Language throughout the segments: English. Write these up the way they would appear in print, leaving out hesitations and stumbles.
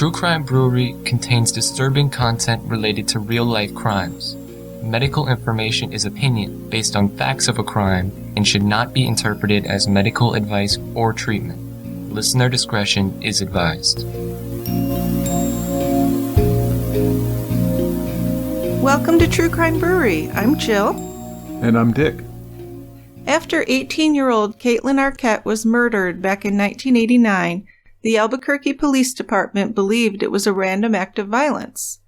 True Crime Brewery contains disturbing content related to real-life crimes. Medical information is opinion based on facts of a crime and should not be interpreted as medical advice or treatment. Listener discretion is advised. Welcome to True Crime Brewery. I'm Jill. And I'm Dick. After 18-year-old Kaitlyn Arquette was murdered back in 1989, the Albuquerque Police Department believed it was a random act of violence.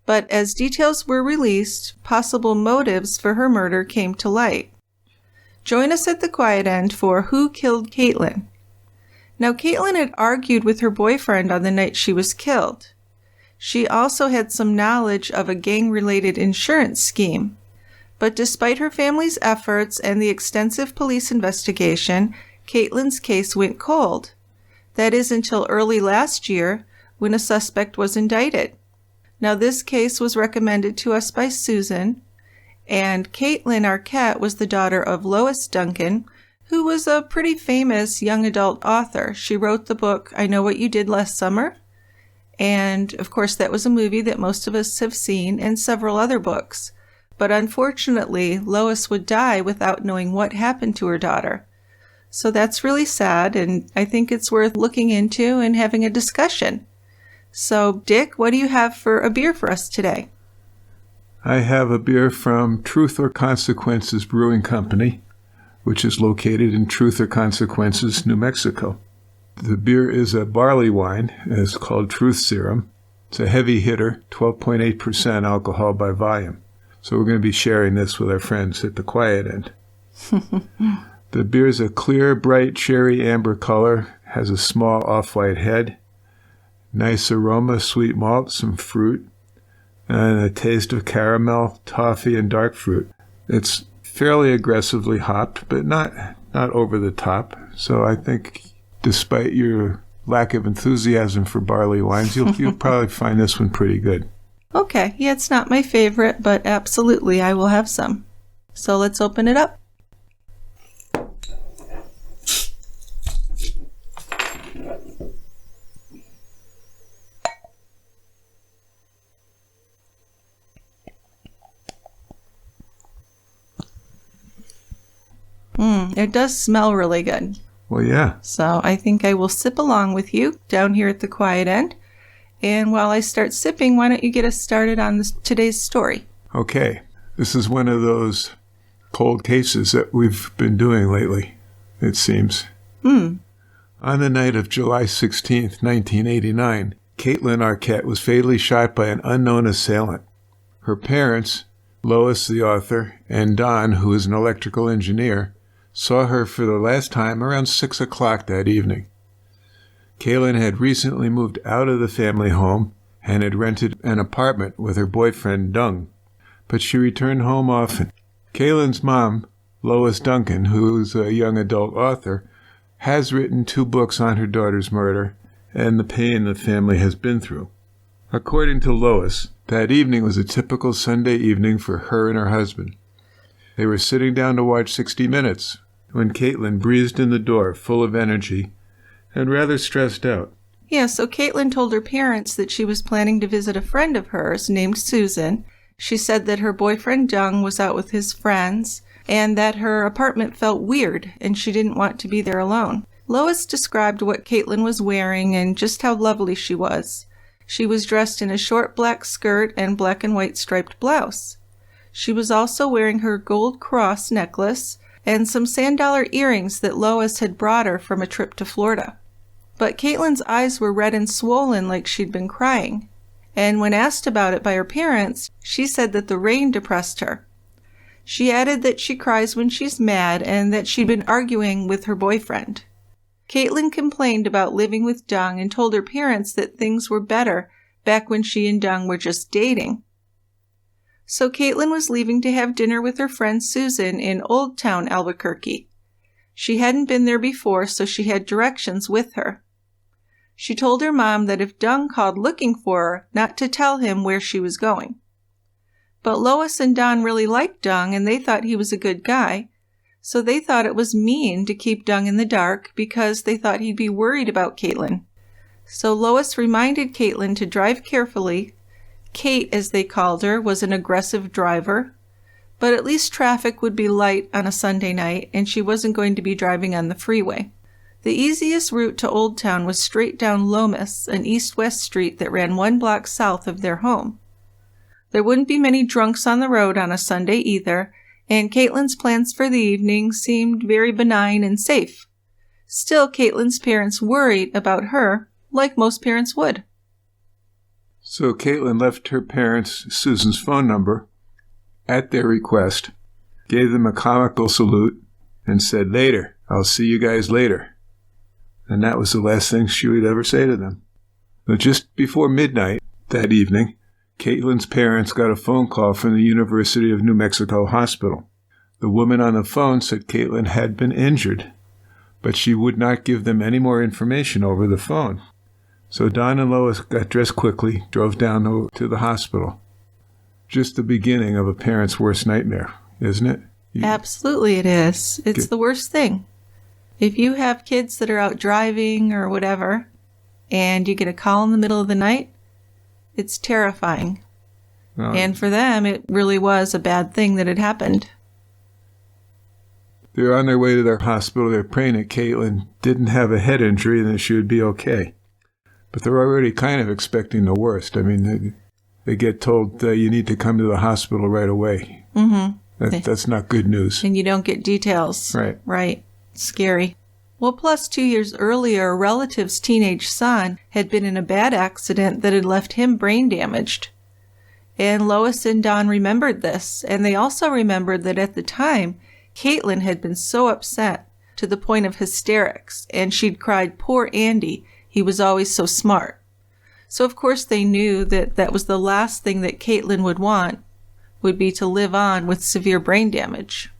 But as details were released, possible motives for her murder came to light. Join us at the quiet end for Who Killed Kaitlyn? Now, Kaitlyn had argued with her boyfriend on the night she was killed. She also had some knowledge of a gang-related insurance scheme. But despite her family's efforts and the extensive police investigation, Kaitlyn's case went cold. That is until early last year, when a suspect was indicted. Now, this case was recommended to us by Susan, and Kaitlyn Arquette was the daughter of Lois Duncan, who was a pretty famous young adult author. She wrote the book, I Know What You Did Last Summer, and of course that was a movie that most of us have seen, and several other books. But unfortunately, Lois would die without knowing what happened to her daughter. So that's really sad, and I think it's worth looking into and having a discussion. So, Dick, what do you have for a beer for us today? I have a beer from Truth or Consequences Brewing Company, which is located in Truth or Consequences, New Mexico. The beer is a barley wine, and it's called Truth Serum. It's a heavy hitter, 12.8% alcohol by volume. So we're going to be sharing this with our friends at the quiet end. The beer is a clear, bright cherry amber color, has a small off-white head, nice aroma, sweet malt, some fruit, and a taste of caramel, toffee, and dark fruit. It's fairly aggressively hopped, but not over the top. So I think despite your lack of enthusiasm for barley wines, you'll probably find this one pretty good. Okay, yeah, it's not my favorite, but absolutely, I will have some. So let's open it up. It does smell really good. Well, yeah. So I think I will sip along with you down here at the quiet end. And while I start sipping, why don't you get us started on today's story? Okay. This is one of those cold cases that we've been doing lately, it seems. On the night of July 16th, 1989, Kaitlyn Arquette was fatally shot by an unknown assailant. Her parents, Lois, the author, and Don, who is an electrical engineer, saw her for the last time around 6 o'clock that evening. Kaitlyn had recently moved out of the family home and had rented an apartment with her boyfriend, Duncan, but she returned home often. Kaitlyn's mom, Lois Duncan, who is a young adult author, has written 2 books on her daughter's murder and the pain the family has been through. According to Lois, that evening was a typical Sunday evening for her and her husband. They were sitting down to watch 60 Minutes when Kaitlyn breezed in the door, full of energy and rather stressed out. Yeah, so Kaitlyn told her parents that she was planning to visit a friend of hers named Susan. She said that her boyfriend Duncan was out with his friends and that her apartment felt weird and she didn't want to be there alone. Lois described what Kaitlyn was wearing and just how lovely she was. She was dressed in a short black skirt and black and white striped blouse. She was also wearing her gold cross necklace and some sand dollar earrings that Lois had brought her from a trip to Florida. But Kaitlyn's eyes were red and swollen like she'd been crying. And when asked about it by her parents, she said that the rain depressed her. She added that she cries when she's mad and that she'd been arguing with her boyfriend. Kaitlyn complained about living with Duncan and told her parents that things were better back when she and Duncan were just dating. So Kaitlyn was leaving to have dinner with her friend Susan in Old Town Albuquerque. She hadn't been there before, so she had directions with her. She told her mom that if Duncan called looking for her, not to tell him where she was going. But Lois and Don really liked Duncan and they thought he was a good guy, so they thought it was mean to keep Duncan in the dark because they thought he'd be worried about Kaitlyn. So Lois reminded Kaitlyn to drive carefully. Kate, as they called her, was an aggressive driver, but at least traffic would be light on a Sunday night, and she wasn't going to be driving on the freeway. The easiest route to Old Town was straight down Lomas, an east-west street that ran 1 block south of their home. There wouldn't be many drunks on the road on a Sunday either, and Kaitlyn's plans for the evening seemed very benign and safe. Still, Kaitlyn's parents worried about her, like most parents would. So Kaitlyn left her parents Susan's phone number at their request, gave them a comical salute, and said, "Later, I'll see you guys later." And that was the last thing she would ever say to them. But just before midnight that evening, Kaitlyn's parents got a phone call from the University of New Mexico Hospital. The woman on the phone said Kaitlyn had been injured, but she would not give them any more information over the phone. So Don and Lois got dressed quickly, drove down to the hospital. Just the beginning of a parent's worst nightmare, isn't it? Absolutely it is. It's the worst thing. If you have kids that are out driving or whatever, and you get a call in the middle of the night, it's terrifying. And for them, it really was a bad thing that had happened. They're on their way to their hospital. They're praying that Kaitlyn didn't have a head injury and that she would be okay. But they're already kind of expecting the worst. I mean, they get told you need to come to the hospital right away. Mm-hmm. That's not good news. And you don't get details. Right. Right. Scary. Well, plus 2 years earlier, a relative's teenage son had been in a bad accident that had left him brain damaged. And Lois and Don remembered this, and they also remembered that at the time, Kaitlyn had been so upset to the point of hysterics, and she'd cried, "Poor Andy, he was always so smart." So of course they knew that that was the last thing that Kaitlyn would want, would be to live on with severe brain damage.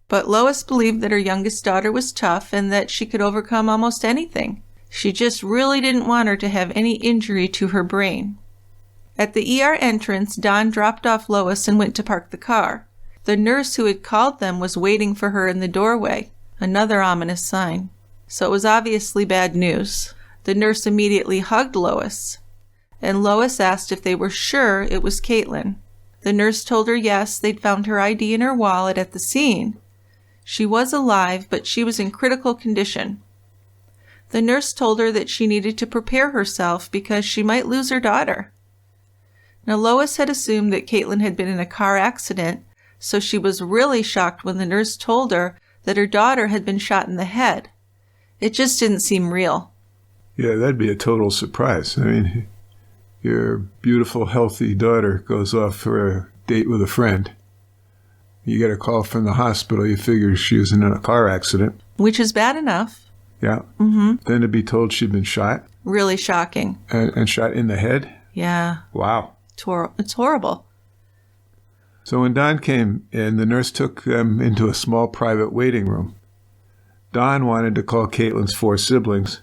But Lois believed that her youngest daughter was tough and that she could overcome almost anything. She just really didn't want her to have any injury to her brain. At the ER entrance, Don dropped off Lois and went to park the car. The nurse who had called them was waiting for her in the doorway, another ominous sign. So it was obviously bad news. The nurse immediately hugged Lois, and Lois asked if they were sure it was Kaitlyn. The nurse told her yes, they'd found her ID in her wallet at the scene. She was alive, but she was in critical condition. The nurse told her that she needed to prepare herself because she might lose her daughter. Now, Lois had assumed that Kaitlyn had been in a car accident, so she was really shocked when the nurse told her that her daughter had been shot in the head. It just didn't seem real. Yeah, that'd be a total surprise. I mean, your beautiful, healthy daughter goes off for a date with a friend. You get a call from the hospital, you figure she was in a car accident. Which is bad enough. Yeah. Mm-hmm. Then to be told she'd been shot. Really shocking. And shot in the head? Yeah. Wow. It's horrible. So when Don came in, the nurse took them into a small private waiting room. Don wanted to call Kaitlyn's 4 siblings,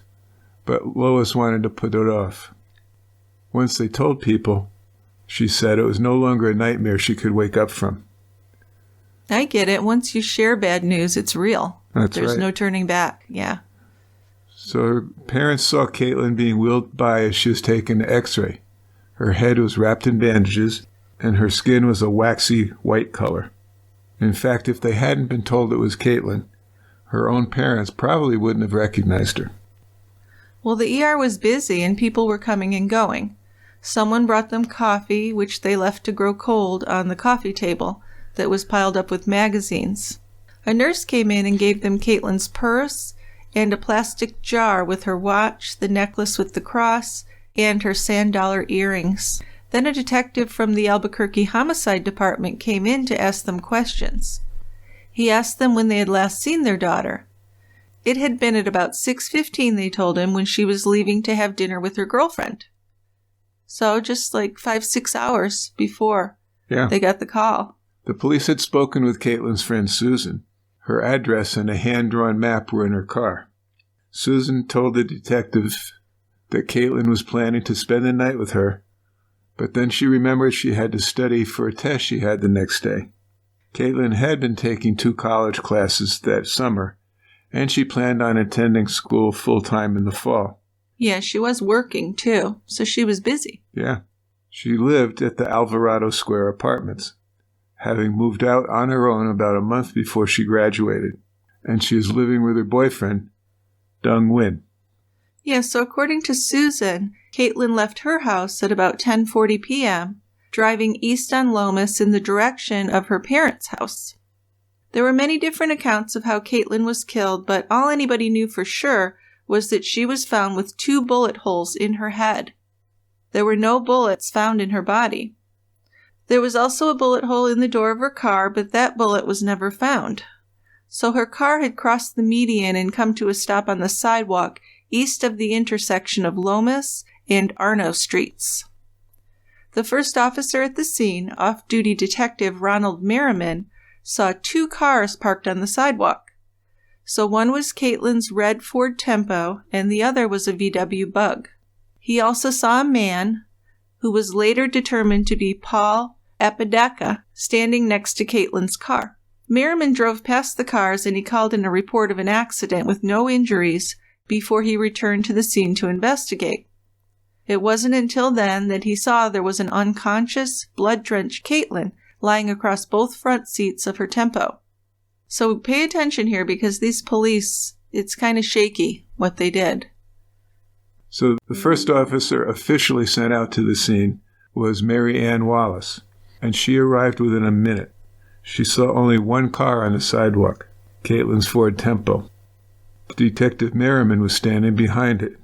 but Lois wanted to put it off. Once they told people, she said it was no longer a nightmare she could wake up from. I get it. Once you share bad news, it's real. That's There's right. no turning back. Yeah. So her parents saw Kaitlyn being wheeled by as she was taken to X-ray. Her head was wrapped in bandages, and her skin was a waxy white color. In fact, if they hadn't been told it was Kaitlyn, her own parents probably wouldn't have recognized her. Well, the ER was busy and people were coming and going. Someone brought them coffee, which they left to grow cold on the coffee table that was piled up with magazines. A nurse came in and gave them Kaitlyn's purse and a plastic jar with her watch, the necklace with the cross, and her sand dollar earrings. Then a detective from the Albuquerque Homicide Department came in to ask them questions. He asked them when they had last seen their daughter. It had been at about 6:15, they told him, when she was leaving to have dinner with her girlfriend. So just like 5-6 hours before they got the call. The police had spoken with Kaitlyn's friend Susan. Her address and a hand-drawn map were in her car. Susan told the detective that Kaitlyn was planning to spend the night with her, but then she remembered she had to study for a test she had the next day. Kaitlyn had been taking 2 college classes that summer, and she planned on attending school full-time in the fall. Yeah, she was working, too, so she was busy. Yeah. She lived at the Alvarado Square Apartments, having moved out on her own about a month before she graduated, and she is living with her boyfriend, Duncan. Yeah, so according to Susan, Kaitlyn left her house at about 10:40 p.m., driving east on Lomas in the direction of her parents' house. There were many different accounts of how Kaitlyn was killed, but all anybody knew for sure was that she was found with 2 bullet holes in her head. There were no bullets found in her body. There was also a bullet hole in the door of her car, but that bullet was never found. So her car had crossed the median and come to a stop on the sidewalk east of the intersection of Lomas and Arno Streets. The first officer at the scene, off-duty detective Ronald Merriman, saw 2 cars parked on the sidewalk. So one was Kaitlyn's red Ford Tempo and the other was a VW Bug. He also saw a man, who was later determined to be Paul Apodaca, standing next to Kaitlyn's car. Merriman drove past the cars and he called in a report of an accident with no injuries before he returned to the scene to investigate. It wasn't until then that he saw there was an unconscious, blood-drenched Kaitlyn lying across both front seats of her Tempo. So pay attention here because these police, it's kind of shaky what they did. So the first officer officially sent out to the scene was Mary Ann Wallace, and she arrived within a minute. She saw only 1 car on the sidewalk, Kaitlyn's Ford Tempo. Detective Merriman was standing behind it,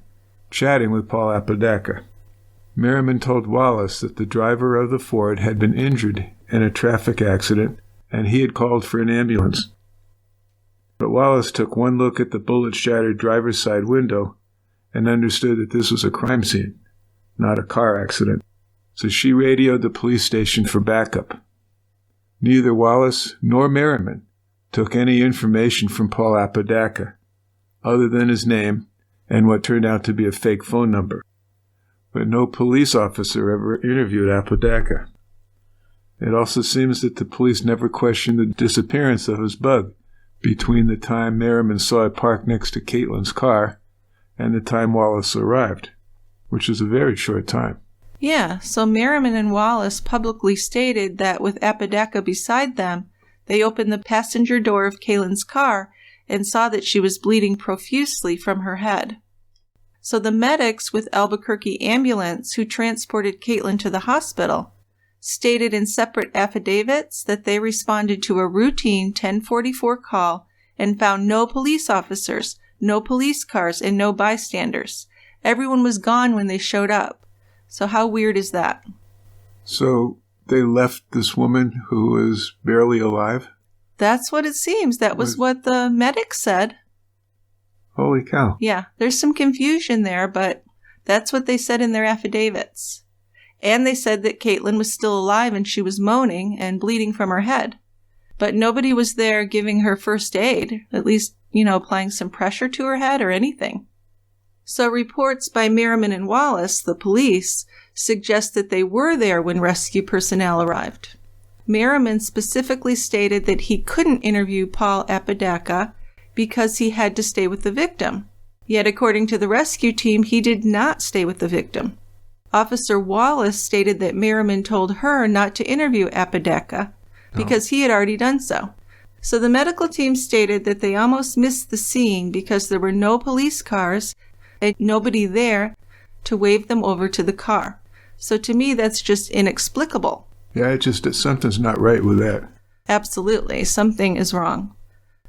chatting with Paul Apodaca. Merriman told Wallace that the driver of the Ford had been injured in a traffic accident and he had called for an ambulance. But Wallace took one look at the bullet-shattered driver's side window and understood that this was a crime scene, not a car accident. So she radioed the police station for backup. Neither Wallace nor Merriman took any information from Paul Apodaca, other than his name and what turned out to be a fake phone number. But no police officer ever interviewed Apodaca. It also seems that the police never questioned the disappearance of his Bug between the time Merriman saw it parked next to Kaitlyn's car and the time Wallace arrived, which is a very short time. Yeah, so Merriman and Wallace publicly stated that with Apodaca beside them, they opened the passenger door of Kaitlyn's car and saw that she was bleeding profusely from her head. So the medics with Albuquerque ambulance who transported Kaitlyn to the hospital stated in separate affidavits that they responded to a routine 1044 call and found no police officers, no police cars, and no bystanders. Everyone was gone when they showed up. So how weird is that? So they left this woman who was barely alive? That's what it seems. That was what the medics said. Holy cow. Yeah, there's some confusion there, but that's what they said in their affidavits. And they said that Kaitlyn was still alive and she was moaning and bleeding from her head. But nobody was there giving her first aid, at least, applying some pressure to her head or anything. So reports by Merriman and Wallace, the police, suggest that they were there when rescue personnel arrived. Merriman specifically stated that he couldn't interview Paul Apodaca because he had to stay with the victim. Yet according to the rescue team, he did not stay with the victim. Officer Wallace stated that Merriman told her not to interview Apodaca because he had already done so. So the medical team stated that they almost missed the scene because there were no police cars and nobody there to wave them over to the car. So to me, that's just inexplicable. Yeah, something's not right with that. Absolutely. Something is wrong.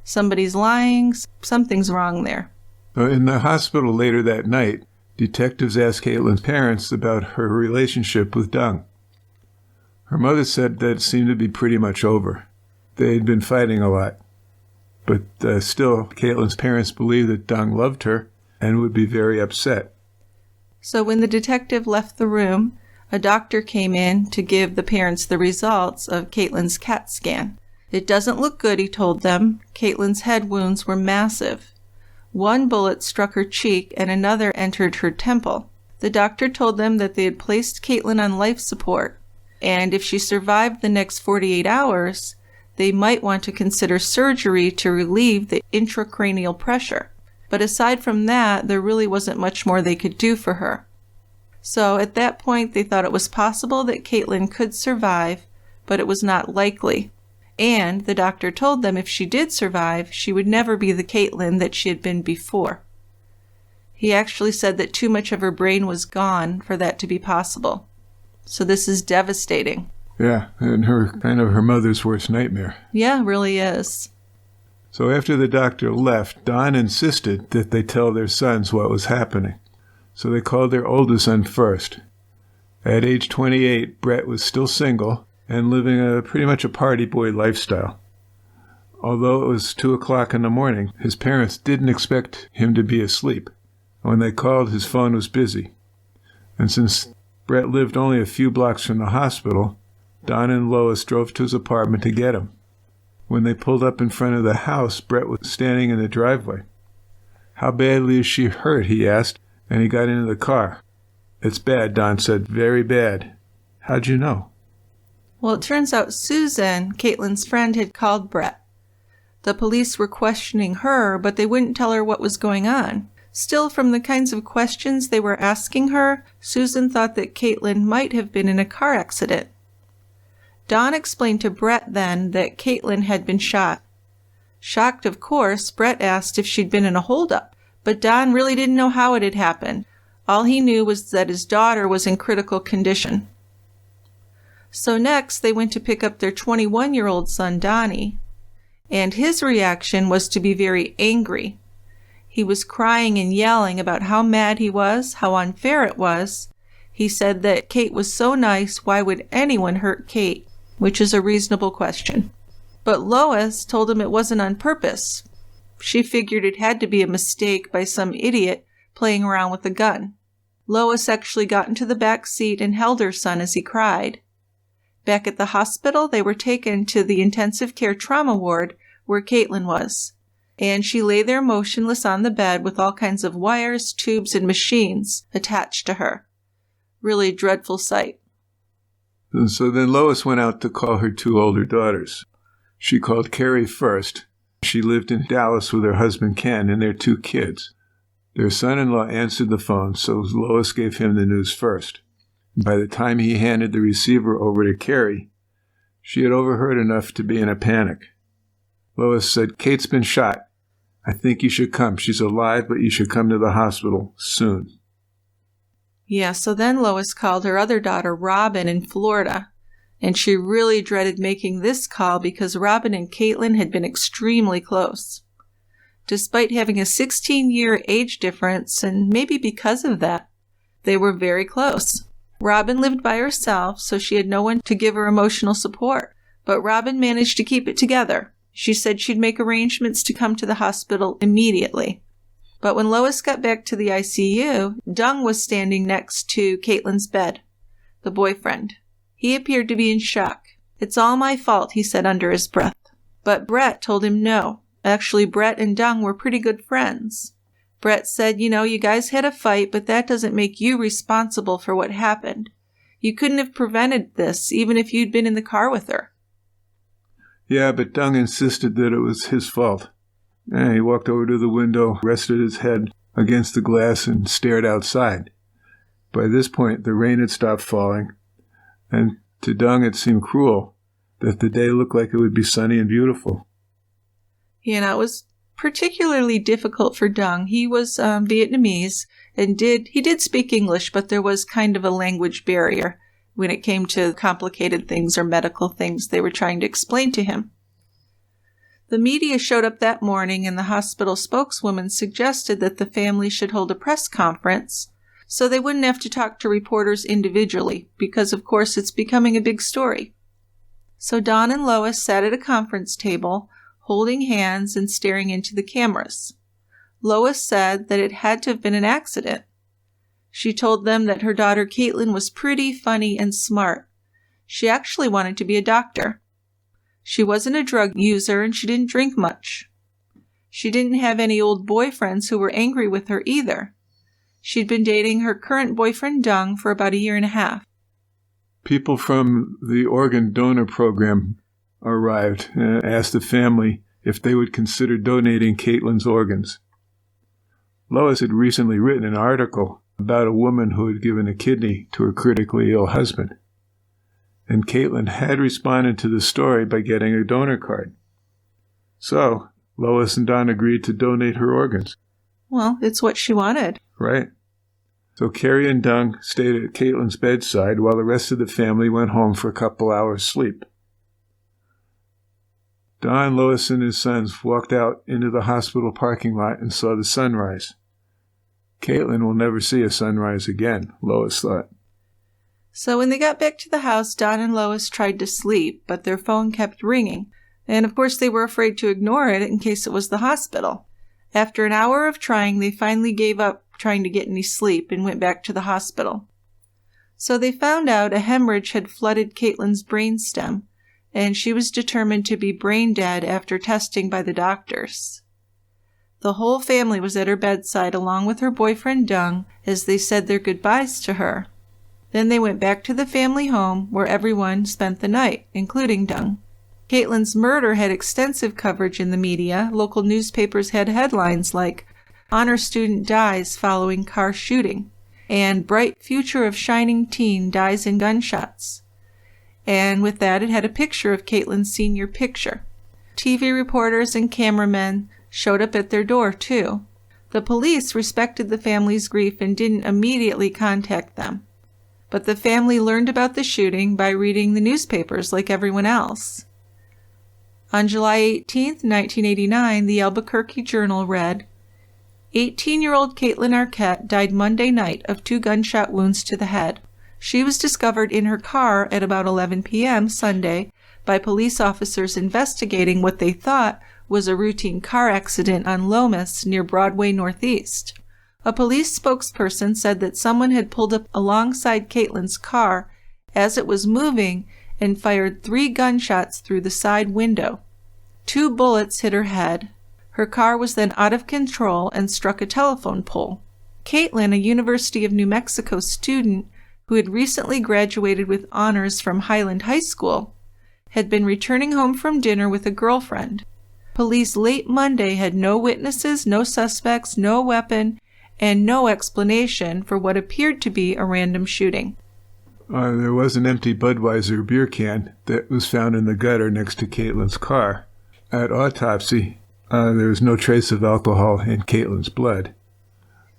Somebody's lying. Something's wrong there. In the hospital later that night, detectives asked Kaitlyn's parents about her relationship with Duncan. Her mother said that it seemed to be pretty much over. They had been fighting a lot. But still, Kaitlyn's parents believed that Duncan loved her and would be very upset. So when the detective left the room, a doctor came in to give the parents the results of Kaitlyn's CAT scan. It doesn't look good, he told them. Kaitlyn's head wounds were massive. One bullet struck her cheek and another entered her temple. The doctor told them that they had placed Kaitlyn on life support, and if she survived the next 48 hours, they might want to consider surgery to relieve the intracranial pressure. But aside from that, there really wasn't much more they could do for her. So at that point, they thought it was possible that Kaitlyn could survive, but it was not likely. And the doctor told them if she did survive, she would never be the Kaitlyn that she had been before. He actually said that too much of her brain was gone for that to be possible. So this is devastating. Yeah, and her mother's worst nightmare. Yeah, it really is. So after the doctor left, Don insisted that they tell their sons what was happening. So they called their oldest son first. At age 28, Brett was still single and living pretty much a party boy lifestyle. Although it was 2 o'clock in the morning, his parents didn't expect him to be asleep. When they called, his phone was busy. And since Brett lived only a few blocks from the hospital, Don and Lois drove to his apartment to get him. When they pulled up in front of the house, Brett was standing in the driveway. "How badly is she hurt?" he asked, and he got into the car. "It's bad," Don said. "Very bad." "How'd you know?" Well, it turns out Susan, Kaitlyn's friend, had called Brett. The police were questioning her, but they wouldn't tell her what was going on. Still, from the kinds of questions they were asking her, Susan thought that Kaitlyn might have been in a car accident. Don explained to Brett then that Kaitlyn had been shot. Shocked, of course, Brett asked if she'd been in a holdup, but Don really didn't know how it had happened. All he knew was that his daughter was in critical condition. So next, they went to pick up their 21-year-old son, Donnie, and his reaction was to be very angry. He was crying and yelling about how mad he was, how unfair it was. He said that Kate was so nice, why would anyone hurt Kate? Which is a reasonable question. But Lois told him it wasn't on purpose. She figured it had to be a mistake by some idiot playing around with a gun. Lois actually got into the back seat and held her son as he cried. Back at the hospital, they were taken to the intensive care trauma ward where Kaitlyn was. And she lay there motionless on the bed with all kinds of wires, tubes, and machines attached to her. Really dreadful sight. And so then Lois went out to call her 2 older daughters. She called Carrie first. She lived in Dallas with her husband Ken and their 2 kids. Their son-in-law answered the phone, so Lois gave him the news first. By the time he handed the receiver over to Carrie, she had overheard enough to be in a panic. Lois said, "Kate's been shot. I think you should come. She's alive, but you should come to the hospital soon." Yeah, so then Lois called her other daughter, Robin, in Florida. And she really dreaded making this call because Robin and Kaitlyn had been extremely close. Despite having a 16-year age difference, and maybe because of that, they were very close. Robin lived by herself, so she had no one to give her emotional support. But Robin managed to keep it together. She said she'd make arrangements to come to the hospital immediately. But when Lois got back to the ICU, Duncan was standing next to Kaitlyn's bed, the boyfriend. He appeared to be in shock. "It's all my fault," he said under his breath. But Brett told him no. Actually, Brett and Duncan were pretty good friends. Brett said, you guys had a fight, but that doesn't make you responsible for what happened. You couldn't have prevented this, even if you'd been in the car with her. Yeah, but Duncan insisted that it was his fault. He walked over to the window, rested his head against the glass, and stared outside. By this point, the rain had stopped falling, and to Duncan it seemed cruel that the day looked like it would be sunny and beautiful. It was particularly difficult for Duncan. He was Vietnamese, and he did speak English, but there was kind of a language barrier when it came to complicated things or medical things they were trying to explain to him. The media showed up that morning, and the hospital spokeswoman suggested that the family should hold a press conference so they wouldn't have to talk to reporters individually, because of course it's becoming a big story. So Don and Lois sat at a conference table, holding hands and staring into the cameras. Lois said that it had to have been an accident. She told them that her daughter Kaitlyn was pretty, funny, and smart. She actually wanted to be a doctor. She wasn't a drug user, and she didn't drink much. She didn't have any old boyfriends who were angry with her either. She'd been dating her current boyfriend, Duncan, for about 1.5 years. People from the organ donor program arrived and asked the family if they would consider donating Kaitlyn's organs. Lois had recently written an article about a woman who had given a kidney to her critically ill husband. And Kaitlyn had responded to the story by getting a donor card. So, Lois and Don agreed to donate her organs. Well, it's what she wanted. Right. So Carrie and Duncan stayed at Kaitlyn's bedside while the rest of the family went home for a couple hours' sleep. Don, Lois, and his sons walked out into the hospital parking lot and saw the sunrise. Kaitlyn will never see a sunrise again, Lois thought. So when they got back to the house, Don and Lois tried to sleep, but their phone kept ringing. And of course they were afraid to ignore it in case it was the hospital. After an hour of trying, they finally gave up trying to get any sleep and went back to the hospital. So they found out a hemorrhage had flooded Kaitlyn's brainstem, and she was determined to be brain dead after testing by the doctors. The whole family was at her bedside along with her boyfriend Duncan as they said their goodbyes to her. Then they went back to the family home where everyone spent the night, including Duncan. Kaitlyn's murder had extensive coverage in the media. Local newspapers had headlines like, "Honor Student Dies Following Car Shooting," and "Bright Future of Shining Teen Dies in Gunshots." And with that, it had a picture of Kaitlyn's senior picture. TV reporters and cameramen showed up at their door, too. The police respected the family's grief and didn't immediately contact them. But the family learned about the shooting by reading the newspapers like everyone else. On July 18, 1989, the Albuquerque Journal read, 18-year-old Kaitlyn Arquette died Monday night of 2 gunshot wounds to the head. She was discovered in her car at about 11 p.m. Sunday by police officers investigating what they thought was a routine car accident on Lomas near Broadway Northeast. A police spokesperson said that someone had pulled up alongside Kaitlyn's car as it was moving and fired 3 gunshots through the side window. 2 bullets hit her head. Her car was then out of control and struck a telephone pole. Kaitlyn, a University of New Mexico student who had recently graduated with honors from Highland High School, had been returning home from dinner with a girlfriend. Police late Monday had no witnesses, no suspects, no weapon, and no explanation for what appeared to be a random shooting. There was an empty Budweiser beer can that was found in the gutter next to Kaitlyn's car. At autopsy, there was no trace of alcohol in Kaitlyn's blood,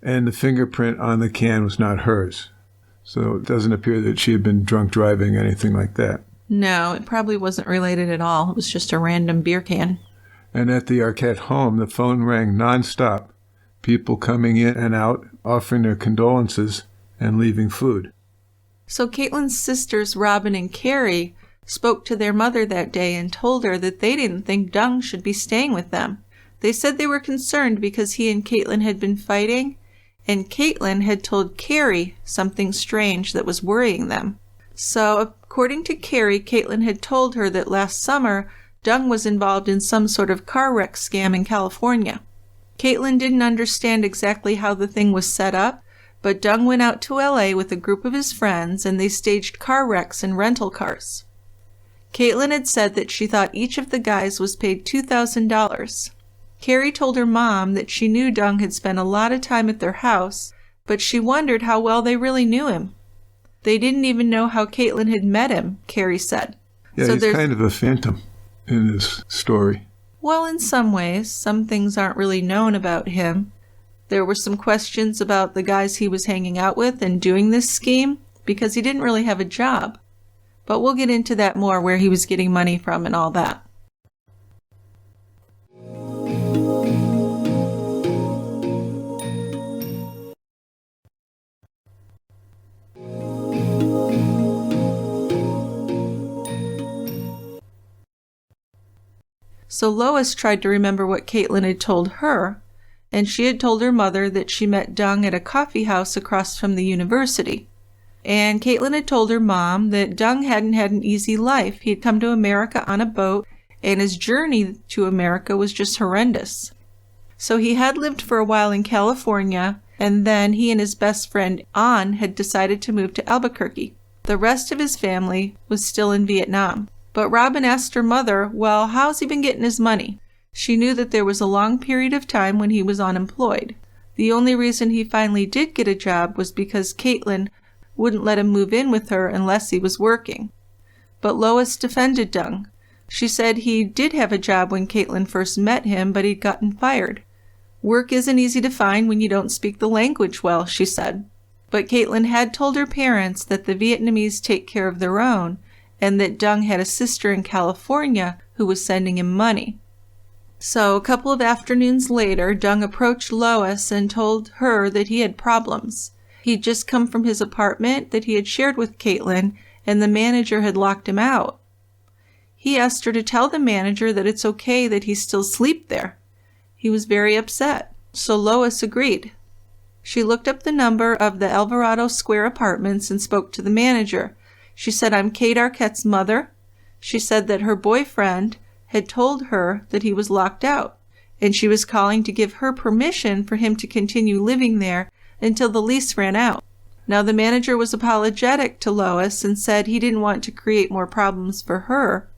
and the fingerprint on the can was not hers. So it doesn't appear that she had been drunk driving, anything like that. No, it probably wasn't related at all. It was just a random beer can. And at the Arquette home, the phone rang nonstop. People coming in and out, offering their condolences, and leaving food. So Kaitlyn's sisters, Robin and Carrie, spoke to their mother that day and told her that they didn't think Duncan should be staying with them. They said they were concerned because he and Kaitlyn had been fighting, and Kaitlyn had told Carrie something strange that was worrying them. So, according to Carrie, Kaitlyn had told her that last summer, Duncan was involved in some sort of car wreck scam in California. Kaitlyn didn't understand exactly how the thing was set up, but Duncan went out to LA with a group of his friends and they staged car wrecks in rental cars. Kaitlyn had said that she thought each of the guys was paid $2,000. Carrie told her mom that she knew Duncan had spent a lot of time at their house, but she wondered how well they really knew him. They didn't even know how Kaitlyn had met him, Carrie said. Yeah, so he's kind of a phantom in this story. Well, in some ways, some things aren't really known about him. There were some questions about the guys he was hanging out with and doing this scheme, because he didn't really have a job. But we'll get into that more, where he was getting money from and all that. So Lois tried to remember what Kaitlyn had told her, and she had told her mother that she met Duncan at a coffee house across from the university. And Kaitlyn had told her mom that Duncan hadn't had an easy life. He had come to America on a boat, and his journey to America was just horrendous. So he had lived for a while in California, and then he and his best friend An had decided to move to Albuquerque. The rest of his family was still in Vietnam. But Robin asked her mother, well, how's he been getting his money? She knew that there was a long period of time when he was unemployed. The only reason he finally did get a job was because Kaitlyn wouldn't let him move in with her unless he was working. But Lois defended Dung. She said he did have a job when Kaitlyn first met him, but he'd gotten fired. Work isn't easy to find when you don't speak the language well, she said. But Kaitlyn had told her parents that the Vietnamese take care of their own, and that Dung had a sister in California who was sending him money. So a couple of afternoons later, Dung approached Lois and told her that he had problems. He'd just come from his apartment that he had shared with Kaitlyn, and the manager had locked him out. He asked her to tell the manager that it's okay that he still sleep there. He was very upset, so Lois agreed. She looked up the number of the Alvarado Square apartments and spoke to the manager. She said, "I'm Kate Arquette's mother." She said that her boyfriend had told her that he was locked out, and she was calling to give her permission for him to continue living there until the lease ran out. Now the manager was apologetic to Lois and said he didn't want to create more problems for her,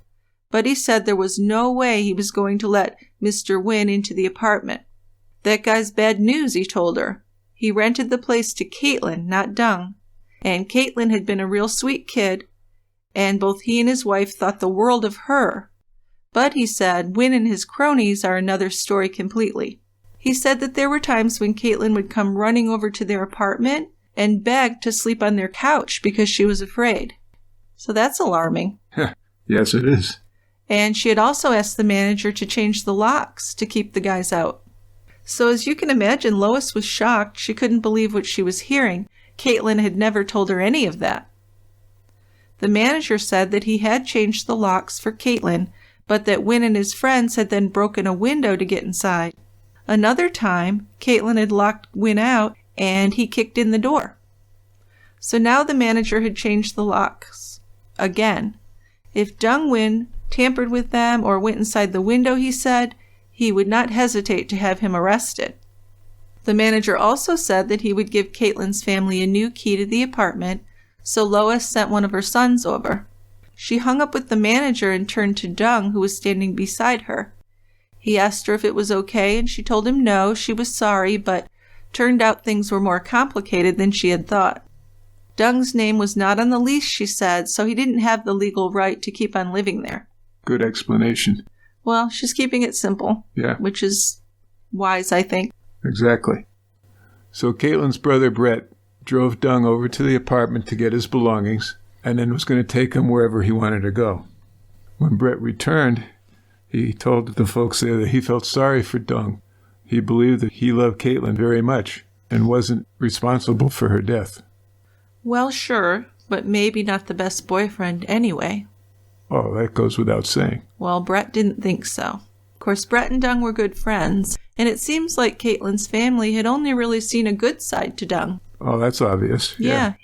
but he said there was no way he was going to let Mr. Wynn into the apartment. "That guy's bad news," he told her. "He rented the place to Kaitlyn, not Dung. And Kaitlyn had been a real sweet kid, and both he and his wife thought the world of her. But," he said, "Wynn and his cronies are another story completely." He said that there were times when Kaitlyn would come running over to their apartment and beg to sleep on their couch because she was afraid. So that's alarming. Yes, it is. And she had also asked the manager to change the locks to keep the guys out. So as you can imagine, Lois was shocked. She couldn't believe what she was hearing. Kaitlyn had never told her any of that. The manager said that he had changed the locks for Kaitlyn, but that Wynn and his friends had then broken a window to get inside. Another time, Kaitlyn had locked Wynn out, and he kicked in the door. So now the manager had changed the locks again. If Dung Wynn tampered with them or went inside the window, he said, he would not hesitate to have him arrested. The manager also said that he would give Kaitlyn's family a new key to the apartment, so Lois sent one of her sons over. She hung up with the manager and turned to Dung, who was standing beside her. He asked her if it was okay, and she told him no, she was sorry, but turned out things were more complicated than she had thought. Dung's name was not on the lease, she said, so he didn't have the legal right to keep on living there. Good explanation. Well, she's keeping it simple. Yeah. Which is wise, I think. Exactly. So Kaitlyn's brother Brett drove Dung over to the apartment to get his belongings, and then was going to take him wherever he wanted to go. When Brett returned, he told the folks there that he felt sorry for Dung. He believed that he loved Kaitlyn very much and wasn't responsible for her death. Well, sure, but maybe not the best boyfriend anyway. Oh, that goes without saying. Well, Brett didn't think so. Of course, Brett and Dung were good friends, and it seems like Kaitlyn's family had only really seen a good side to Dung. Oh, that's obvious. Yeah.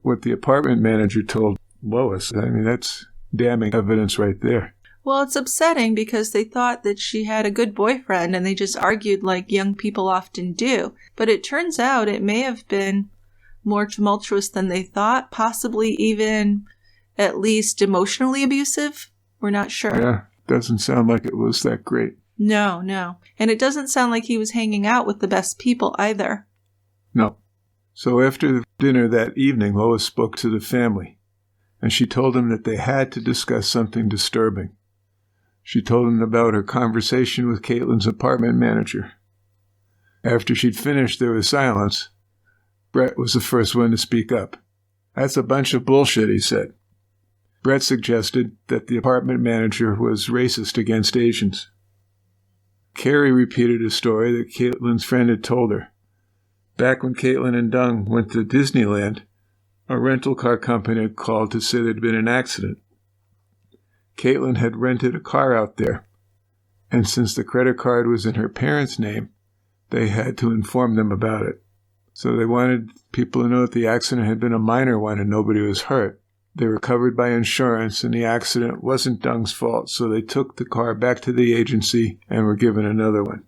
What the apartment manager told Lois, I mean, that's damning evidence right there. Well, it's upsetting because they thought that she had a good boyfriend and they just argued like young people often do. But it turns out it may have been more tumultuous than they thought, possibly even at least emotionally abusive. We're not sure. Yeah, doesn't sound like it was that great. No. And it doesn't sound like he was hanging out with the best people either. No. So after dinner that evening, Lois spoke to the family, and she told them that they had to discuss something disturbing. She told them about her conversation with Kaitlyn's apartment manager. After she'd finished, there was silence. Brett was the first one to speak up. "That's a bunch of bullshit," he said. Brett suggested that the apartment manager was racist against Asians. Carrie repeated a story that Kaitlyn's friend had told her. Back when Kaitlyn and Dung went to Disneyland, a rental car company had called to say there'd been an accident. Kaitlyn had rented a car out there, and since the credit card was in her parents' name, they had to inform them about it. So they wanted people to know that the accident had been a minor one and nobody was hurt. They were covered by insurance, and the accident wasn't Dung's fault, so they took the car back to the agency and were given another one.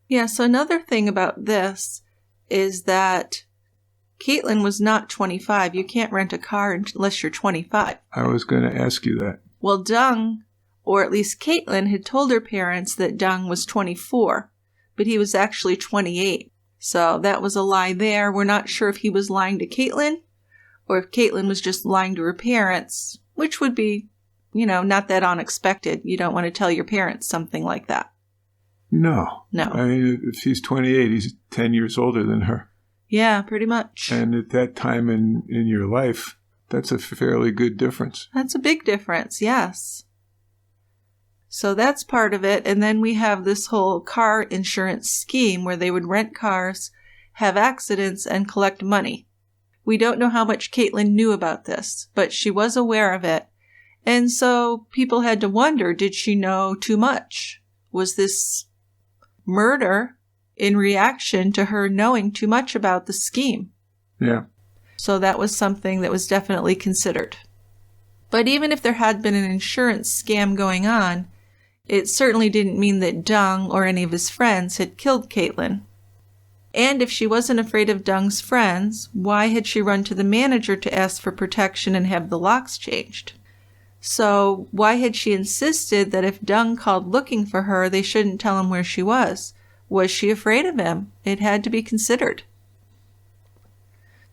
Yeah, so another thing about this is that Kaitlyn was not 25. You can't rent a car unless you're 25. I was going to ask you that. Well, Dung, or at least Kaitlyn, had told her parents that Dung was 24. but he was actually 28. So that was a lie there. We're not sure if he was lying to Kaitlyn or if Kaitlyn was just lying to her parents, which would be, not that unexpected. You don't want to tell your parents something like that. No. No. I mean, if he's 28, he's 10 years older than her. Yeah, pretty much. And at that time in your life, that's a fairly good difference. That's a big difference, yes. So that's part of it. And then we have this whole car insurance scheme where they would rent cars, have accidents, and collect money. We don't know how much Kaitlyn knew about this, but she was aware of it. And so people had to wonder, did she know too much? Was this murder in reaction to her knowing too much about the scheme? Yeah. So that was something that was definitely considered. But even if there had been an insurance scam going on, it certainly didn't mean that Dung or any of his friends had killed Kaitlyn. And if she wasn't afraid of Dung's friends, why had she run to the manager to ask for protection and have the locks changed? So why had she insisted that if Dung called looking for her, they shouldn't tell him where she was? Was she afraid of him? It had to be considered.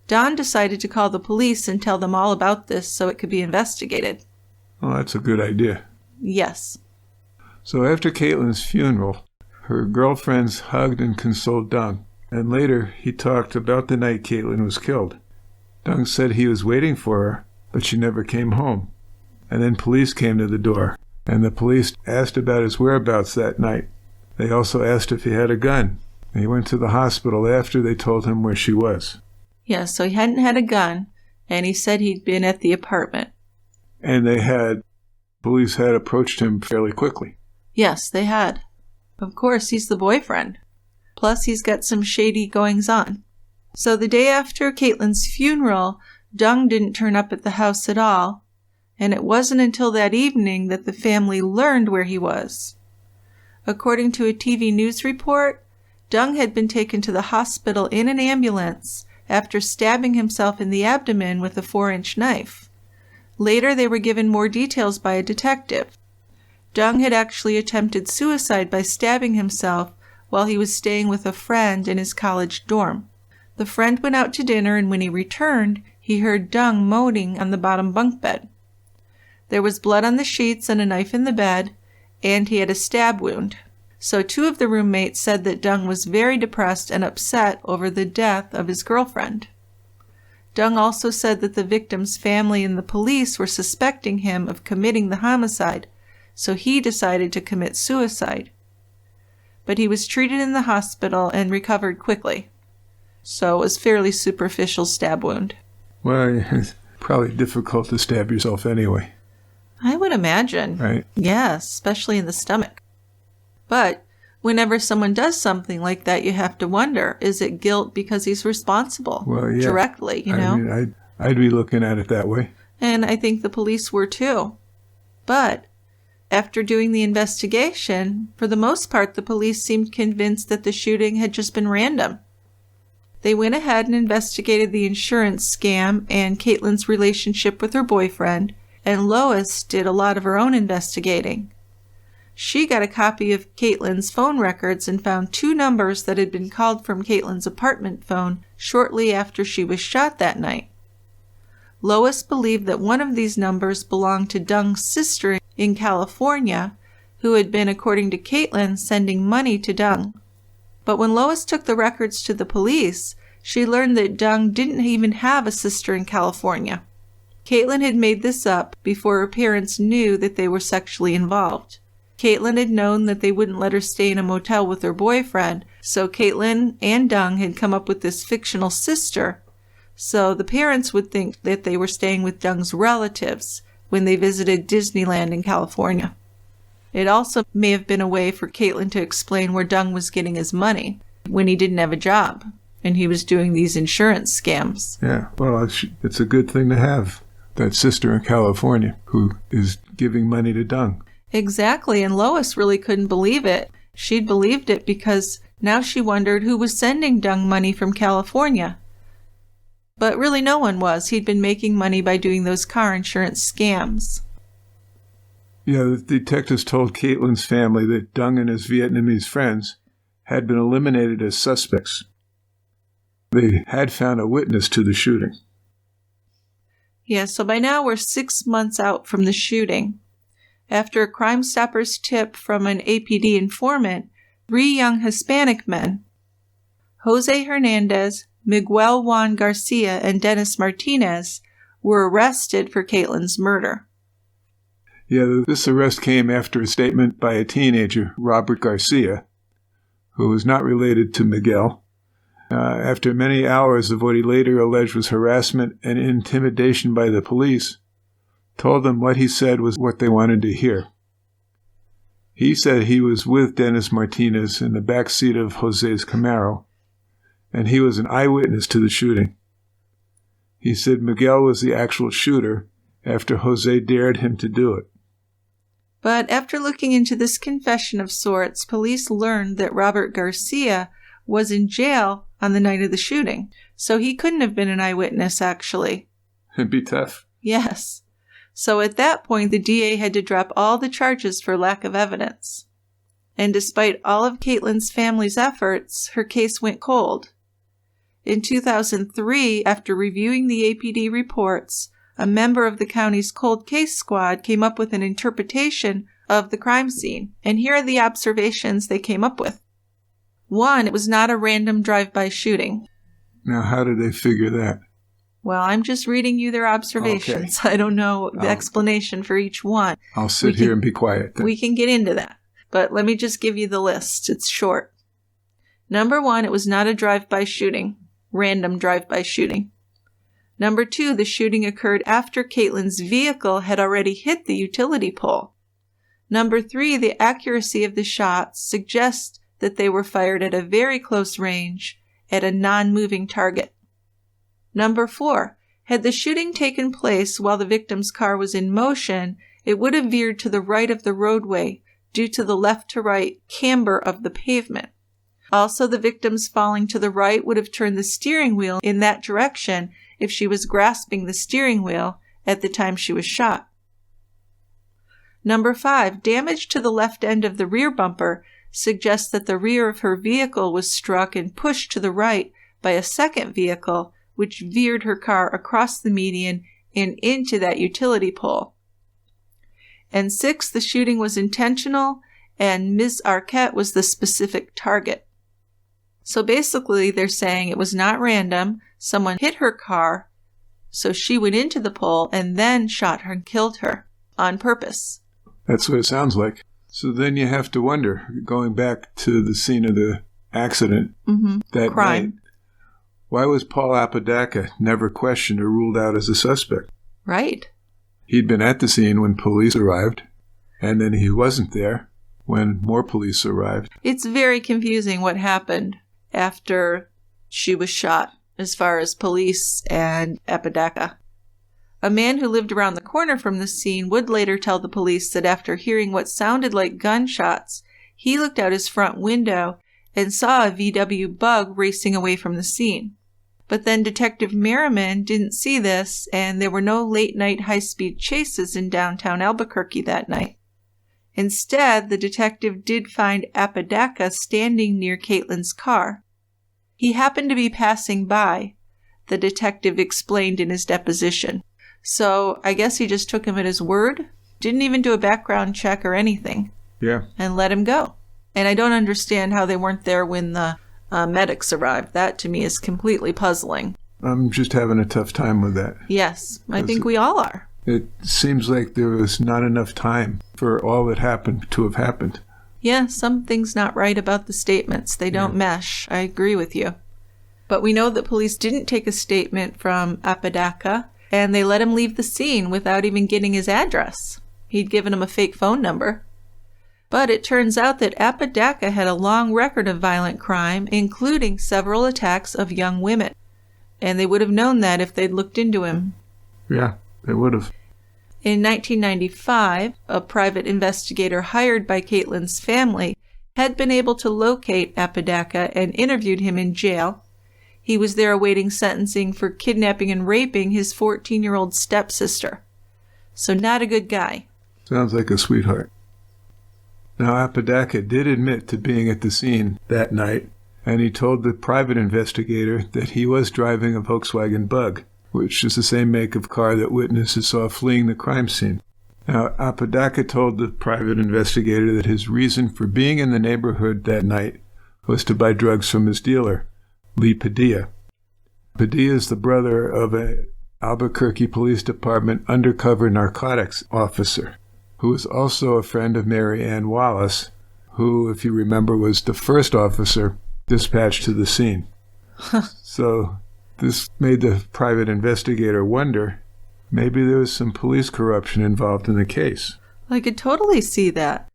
Don decided to call the police and tell them all about this so it could be investigated. Well, that's a good idea. Yes. So after Kaitlyn's funeral, her girlfriends hugged and consoled Dung. And later, he talked about the night Kaitlyn was killed. Dung said he was waiting for her, but she never came home. And then police came to the door, and the police asked about his whereabouts that night. They also asked if he had a gun. He went to the hospital after they told him where she was. Yeah, so he hadn't had a gun, and he said he'd been at the apartment. And police had approached him fairly quickly. Yes, they had. Of course, he's the boyfriend. Plus, he's got some shady goings-on. So the day after Kaitlyn's funeral, Dung didn't turn up at the house at all, and it wasn't until that evening that the family learned where he was. According to a TV news report, Dung had been taken to the hospital in an ambulance after stabbing himself in the abdomen with a 4-inch knife. Later, they were given more details by a detective. Dung had actually attempted suicide by stabbing himself while he was staying with a friend in his college dorm. The friend went out to dinner, and when he returned, he heard Dung moaning on the bottom bunk bed. There was blood on the sheets and a knife in the bed, and he had a stab wound. So 2 of the roommates said that Dung was very depressed and upset over the death of his girlfriend. Dung also said that the victim's family and the police were suspecting him of committing the homicide, so he decided to commit suicide. But he was treated in the hospital and recovered quickly. So it was fairly superficial stab wound. Well, it's probably difficult to stab yourself anyway. I would imagine. Right. Yes, especially in the stomach. But whenever someone does something like that, you have to wonder, is it guilt because he's responsible? Well, yeah. Directly, you know? I mean, I'd be looking at it that way. And I think the police were too. But after doing the investigation, for the most part, the police seemed convinced that the shooting had just been random. They went ahead and investigated the insurance scam and Kaitlyn's relationship with her boyfriend, and Lois did a lot of her own investigating. She got a copy of Kaitlyn's phone records and found 2 numbers that had been called from Kaitlyn's apartment phone shortly after she was shot that night. Lois believed that one of these numbers belonged to Dung's sister in California, who had been, according to Kaitlyn, sending money to Dung. But when Lois took the records to the police, she learned that Dung didn't even have a sister in California. Kaitlyn had made this up before her parents knew that they were sexually involved. Kaitlyn had known that they wouldn't let her stay in a motel with her boyfriend, so Kaitlyn and Dung had come up with this fictional sister, so the parents would think that they were staying with Dung's relatives when they visited Disneyland in California. It also may have been a way for Kaitlyn to explain where Dung was getting his money when he didn't have a job and he was doing these insurance scams. Yeah, well, it's a good thing to have that sister in California who is giving money to Dung. Exactly, and Lois really couldn't believe it. She'd believed it because now she wondered who was sending Dung money from California. But really no one was. He'd been making money by doing those car insurance scams. Yeah, the detectives told Kaitlyn's family that Dung and his Vietnamese friends had been eliminated as suspects. They had found a witness to the shooting. Yeah, so by now we're 6 months out from the shooting. After a Crime Stoppers tip from an APD informant, 3 young Hispanic men, Jose Hernandez, Miguel Juan Garcia, and Dennis Martinez, were arrested for Kaitlyn's murder. Yeah, this arrest came after a statement by a teenager, Robert Garcia, who was not related to Miguel, after many hours of what he later alleged was harassment and intimidation by the police, told them what he said was what they wanted to hear. He said he was with Dennis Martinez in the back seat of Jose's Camaro, and he was an eyewitness to the shooting. He said Miguel was the actual shooter after Jose dared him to do it. But after looking into this confession of sorts, police learned that Robert Garcia was in jail on the night of the shooting, so he couldn't have been an eyewitness, actually. It'd be tough. Yes. So at that point, the DA had to drop all the charges for lack of evidence. And despite all of Kaitlyn's family's efforts, her case went cold. In 2003, after reviewing the APD reports, a member of the county's cold case squad came up with an interpretation of the crime scene. And here are the observations they came up with. 1, it was not a random drive-by shooting. Now, how did they figure that? Well, I'm just reading you their observations. Okay. I don't know the explanation for each one. I'll sit here and be quiet then. We can get into that. But let me just give you the list. It's short. Number 1, it was not a drive-by shooting. Random drive-by shooting. Number 2, the shooting occurred after Kaitlyn's vehicle had already hit the utility pole. Number 3, the accuracy of the shots suggests that they were fired at a very close range at a non-moving target. Number 4, had the shooting taken place while the victim's car was in motion, it would have veered to the right of the roadway due to the left-to-right camber of the pavement. Also, the victim's falling to the right would have turned the steering wheel in that direction if she was grasping the steering wheel at the time she was shot. Number 5, damage to the left end of the rear bumper suggests that the rear of her vehicle was struck and pushed to the right by a second vehicle, which veered her car across the median and into that utility pole. And 6, the shooting was intentional, and Ms. Arquette was the specific target. So basically, they're saying it was not random. Someone hit her car, so she went into the pole and then shot her and killed her on purpose. That's what it sounds like. So then you have to wonder, going back to the scene of the accident that crime night, why was Paul Apodaca never questioned or ruled out as a suspect? Right. He'd been at the scene when police arrived, and then he wasn't there when more police arrived. It's very confusing what happened after she was shot, as far as police and Apodaca. A man who lived around the corner from the scene would later tell the police that after hearing what sounded like gunshots, he looked out his front window and saw a VW Bug racing away from the scene. But then Detective Merriman didn't see this, and there were no late-night high-speed chases in downtown Albuquerque that night. Instead, the detective did find Apodaca standing near Kaitlyn's car. He happened to be passing by, the detective explained in his deposition. So I guess he just took him at his word, didn't even do a background check or anything. Yeah. And let him go. And I don't understand how they weren't there when the medics arrived. That, to me, is completely puzzling. I'm just having a tough time with that. Yes, I think we all are. It seems like there was not enough time for all that happened to have happened. Yeah, something's not right about the statements. They don't mesh. I agree with you. But we know that police didn't take a statement from Apodaca, and they let him leave the scene without even getting his address. He'd given him a fake phone number. But it turns out that Apodaca had a long record of violent crime, including several attacks of young women. And they would have known that if they'd looked into him. Yeah, they would have. In 1995, a private investigator hired by Kaitlyn's family had been able to locate Apodaca and interviewed him in jail. He was there awaiting sentencing for kidnapping and raping his 14-year-old stepsister. So not a good guy. Sounds like a sweetheart. Now, Apodaca did admit to being at the scene that night, and he told the private investigator that he was driving a Volkswagen Bug, which is the same make of car that witnesses saw fleeing the crime scene. Now, Apodaca told the private investigator that his reason for being in the neighborhood that night was to buy drugs from his dealer, Lee Padilla. Padilla is the brother of an Albuquerque Police Department undercover narcotics officer, who was also a friend of Mary Ann Wallace, who, if you remember, was the first officer dispatched to the scene. So this made the private investigator wonder, maybe there was some police corruption involved in the case. I could totally see that.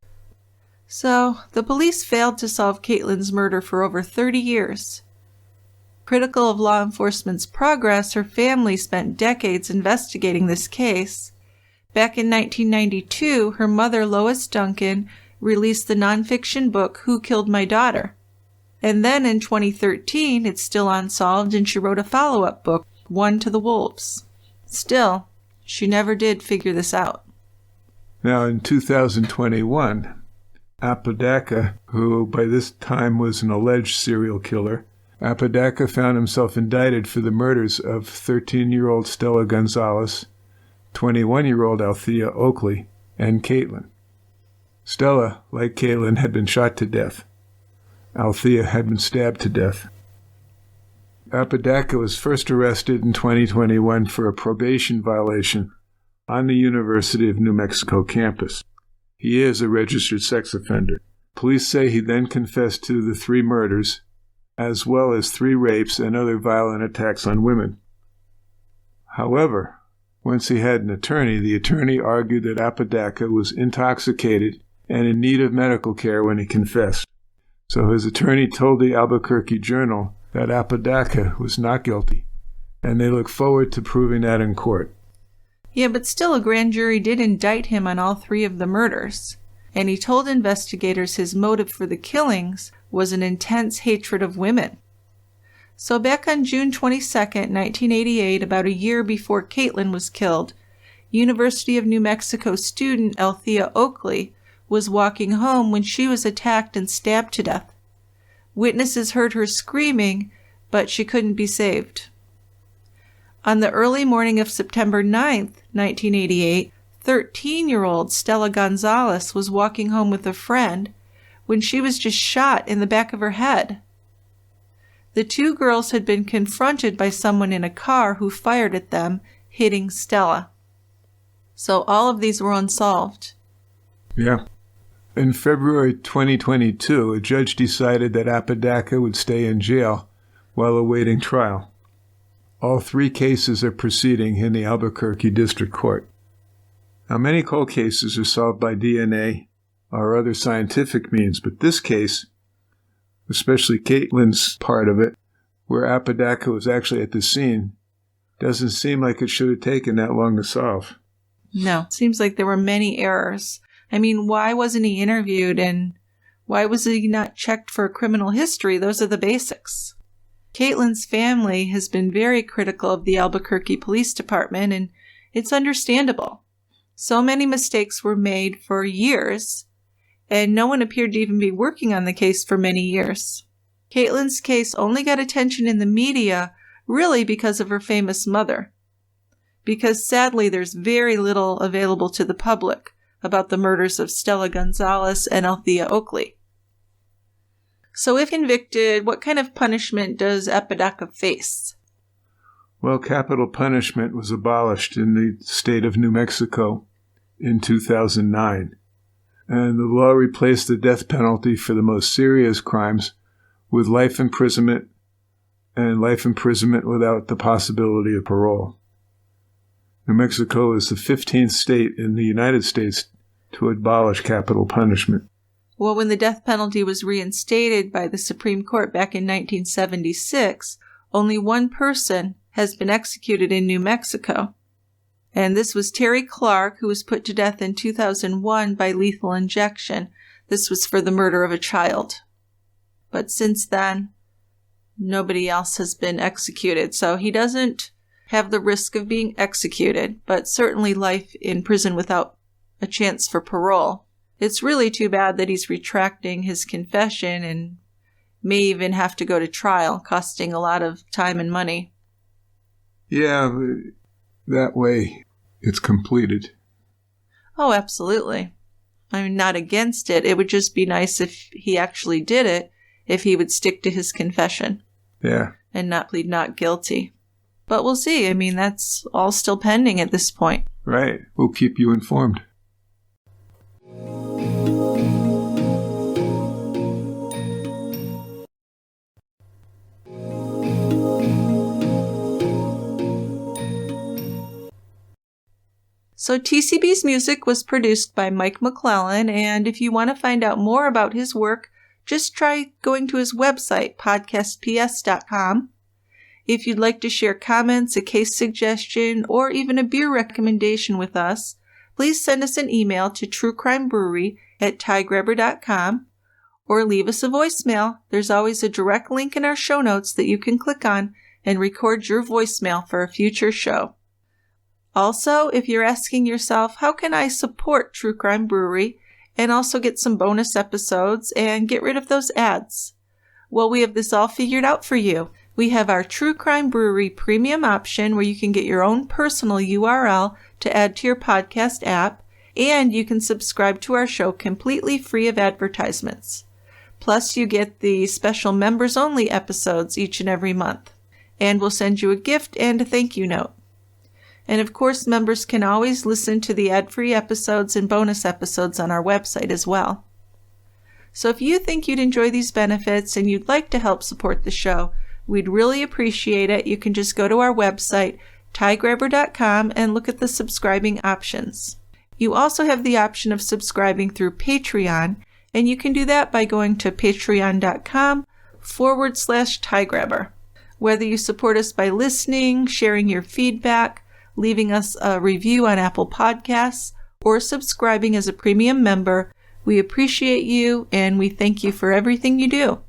So, the police failed to solve Kaitlyn's murder for over 30 years. Critical of law enforcement's progress, her family spent decades investigating this case. Back in 1992, her mother, Lois Duncan, released the nonfiction book Who Killed My Daughter? And then in 2013, it's still unsolved, and she wrote a follow-up book, One to the Wolves. Still, she never did figure this out. Now, in 2021, Apodaca, who by this time was an alleged serial killer, Apodaca found himself indicted for the murders of 13-year-old Stella Gonzalez, 21-year-old Althea Oakley, and Kaitlyn. Stella, like Kaitlyn, had been shot to death. Althea had been stabbed to death. Apodaca was first arrested in 2021 for a probation violation on the University of New Mexico campus. He is a registered sex offender. Police say he then confessed to the 3 murders, as well as 3 rapes and other violent attacks on women. However, once he had an attorney, the attorney argued that Apodaca was intoxicated and in need of medical care when he confessed. So his attorney told the Albuquerque Journal that Apodaca was not guilty, and they look forward to proving that in court. Yeah, but still a grand jury did indict him on all 3 of the murders, and he told investigators his motive for the killings was an intense hatred of women. So back on June 22, 1988, about a year before Kaitlyn was killed, University of New Mexico student Althea Oakley was walking home when she was attacked and stabbed to death. Witnesses heard her screaming, but she couldn't be saved. On the early morning of September 9, 1988, 13-year-old Stella Gonzalez was walking home with a friend when she was just shot in the back of her head. The 2 girls had been confronted by someone in a car who fired at them, hitting Stella. So all of these were unsolved. Yeah. In February 2022, a judge decided that Apodaca would stay in jail while awaiting trial. All 3 cases are proceeding in the Albuquerque District Court. Now, many cold cases are solved by DNA or other scientific means, but this case, especially Kaitlyn's part of it, where Apodaca was actually at the scene, doesn't seem like it should have taken that long to solve. No, it seems like there were many errors. I mean, why wasn't he interviewed, and why was he not checked for a criminal history? Those are the basics. Kaitlyn's family has been very critical of the Albuquerque Police Department, and it's understandable. So many mistakes were made for years, and no one appeared to even be working on the case for many years. Kaitlyn's case only got attention in the media, really because of her famous mother. Because sadly, there's very little available to the public about the murders of Stella Gonzalez and Althea Oakley. So if convicted, what kind of punishment does Apodaca face? Well, capital punishment was abolished in the state of New Mexico in 2009, and the law replaced the death penalty for the most serious crimes with life imprisonment and life imprisonment without the possibility of parole. New Mexico is the 15th state in the United States to abolish capital punishment. Well, when the death penalty was reinstated by the Supreme Court back in 1976, only 1 person has been executed in New Mexico. And this was Terry Clark, who was put to death in 2001 by lethal injection. This was for the murder of a child. But since then, nobody else has been executed. So he doesn't have the risk of being executed, but certainly life in prison without a chance for parole. It's really too bad that he's retracting his confession and may even have to go to trial, costing a lot of time and money. Yeah, that way it's completed. Oh, absolutely. I'm not against it. It would just be nice if he actually did it, if he would stick to his confession. Yeah. And not plead not guilty. But we'll see. I mean, that's all still pending at this point. Right. We'll keep you informed. So TCB's music was produced by Mike McClellan, and if you want to find out more about his work, just try going to his website, podcastps.com. If you'd like to share comments, a case suggestion, or even a beer recommendation with us, please send us an email to truecrimebrewery@tiegrabber.com or leave us a voicemail. There's always a direct link in our show notes that you can click on and record your voicemail for a future show. Also, if you're asking yourself, how can I support True Crime Brewery and also get some bonus episodes and get rid of those ads? Well, we have this all figured out for you. We have our True Crime Brewery premium option where you can get your own personal URL to add to your podcast app, and you can subscribe to our show completely free of advertisements. Plus, you get the special members-only episodes each and every month. And we'll send you a gift and a thank you note. And of course, members can always listen to the ad-free episodes and bonus episodes on our website as well. So if you think you'd enjoy these benefits and you'd like to help support the show, we'd really appreciate it. You can just go to our website, tiegrabber.com, and look at the subscribing options. You also have the option of subscribing through Patreon, and you can do that by going to patreon.com/tiegrabber. Whether you support us by listening, sharing your feedback, leaving us a review on Apple Podcasts, or subscribing as a premium member, we appreciate you and we thank you for everything you do.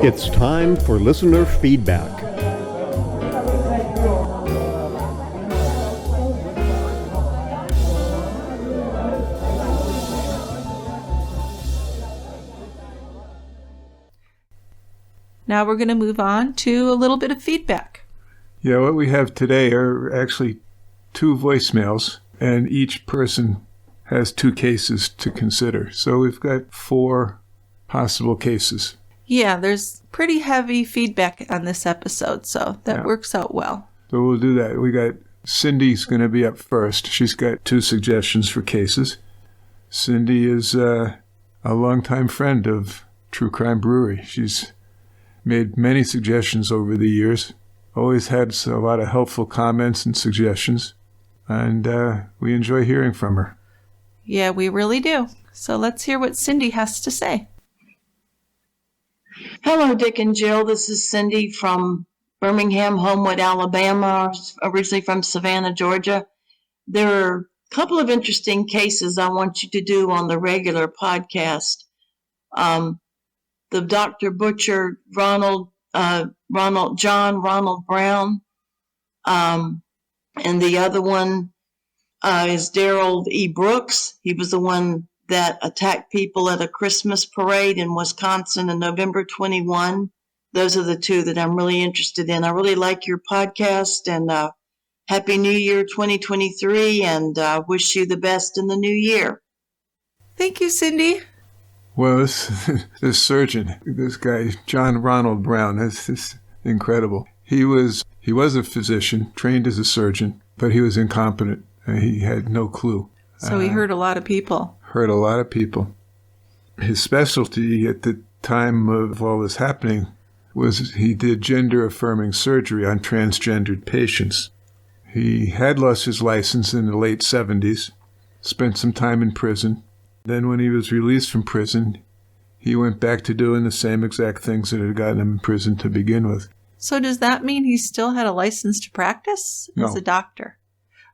It's time for listener feedback. Now we're going to move on to a little bit of feedback. Yeah, what we have today are actually 2 voicemails, and each person has 2 cases to consider. So we've got 4 possible cases. Yeah, there's pretty heavy feedback on this episode, so that works out well. So we'll do that. We got Cindy's going to be up first. She's got 2 suggestions for cases. Cindy is a longtime friend of True Crime Brewery. She's made many suggestions over the years, always had a lot of helpful comments and suggestions, and we enjoy hearing from her. Yeah, we really do. So let's hear what Cindy has to say. Hello, Dick and Jill. This is Cindy from Birmingham, Homewood, Alabama, originally from Savannah, Georgia. There are a couple of interesting cases I want you to do on the regular podcast. The Dr. Butcher, Ronald Brown, and the other one is Daryl E. Brooks. He was the one that attacked people at a Christmas parade in Wisconsin on November 21. Those are the 2 that I'm really interested in. I really like your podcast, and Happy New Year 2023, and wish you the best in the new year. Thank you, Cindy. Well, this surgeon, this guy, John Ronald Brown, that's incredible. He was a physician, trained as a surgeon, but he was incompetent. He had no clue. So he hurt a lot of people. Hurt a lot of people. His specialty at the time of all this happening was he did gender-affirming surgery on transgendered patients. He had lost his license in the late 70s, spent some time in prison. Then when he was released from prison, he went back to doing the same exact things that had gotten him in prison to begin with. So does that mean he still had a license to practice as a doctor?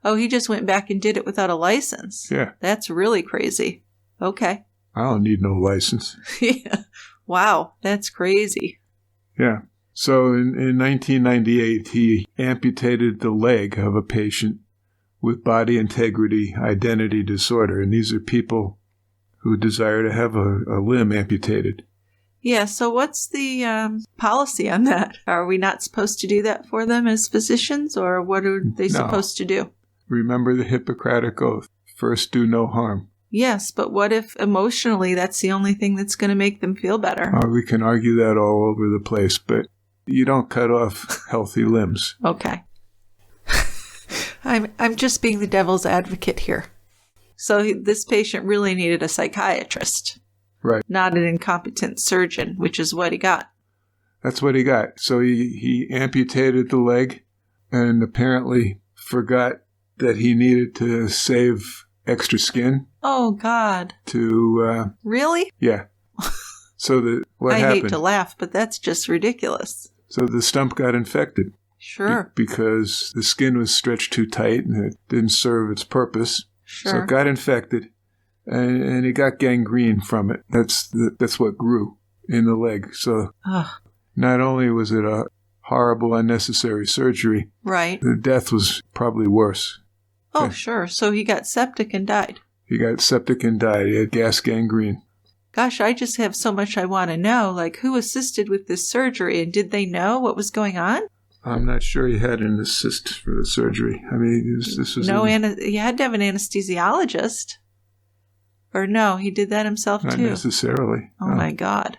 Oh, he just went back and did it without a license. Yeah. That's really crazy. Okay. I don't need no license. Yeah. Wow, that's crazy. Yeah. So in 1998, he amputated the leg of a patient with body integrity identity disorder. And these are people who desire to have a limb amputated. Yeah, so what's the policy on that? Are we not supposed to do that for them as physicians, or what are they supposed to do? Remember the Hippocratic Oath. First, do no harm. Yes, but what if emotionally that's the only thing that's going to make them feel better? We can argue that all over the place, but you don't cut off healthy limbs. Okay. I'm just being the devil's advocate here. So this patient really needed a psychiatrist. Right. Not an incompetent surgeon, which is what he got. That's what he got. So he amputated the leg and apparently forgot that he needed to save extra skin. Oh, God. Really? Yeah. So what happened? I hate to laugh, but that's just ridiculous. So the stump got infected. Sure. Because the skin was stretched too tight and it didn't serve its purpose. Sure. So it got infected and it got gangrene from it. That's what grew in the leg. So not only was it a horrible, unnecessary surgery, right, the death was probably worse. Oh, sure. So he got septic and died. He got septic and died. He had gas gangrene. Gosh, I just have so much I want to know. Like, who assisted with this surgery, and did they know what was going on? I'm not sure he had an assist for the surgery. I mean, this was... you had to have an anesthesiologist. Or no, he did that himself, not too. Not necessarily. Oh, my God.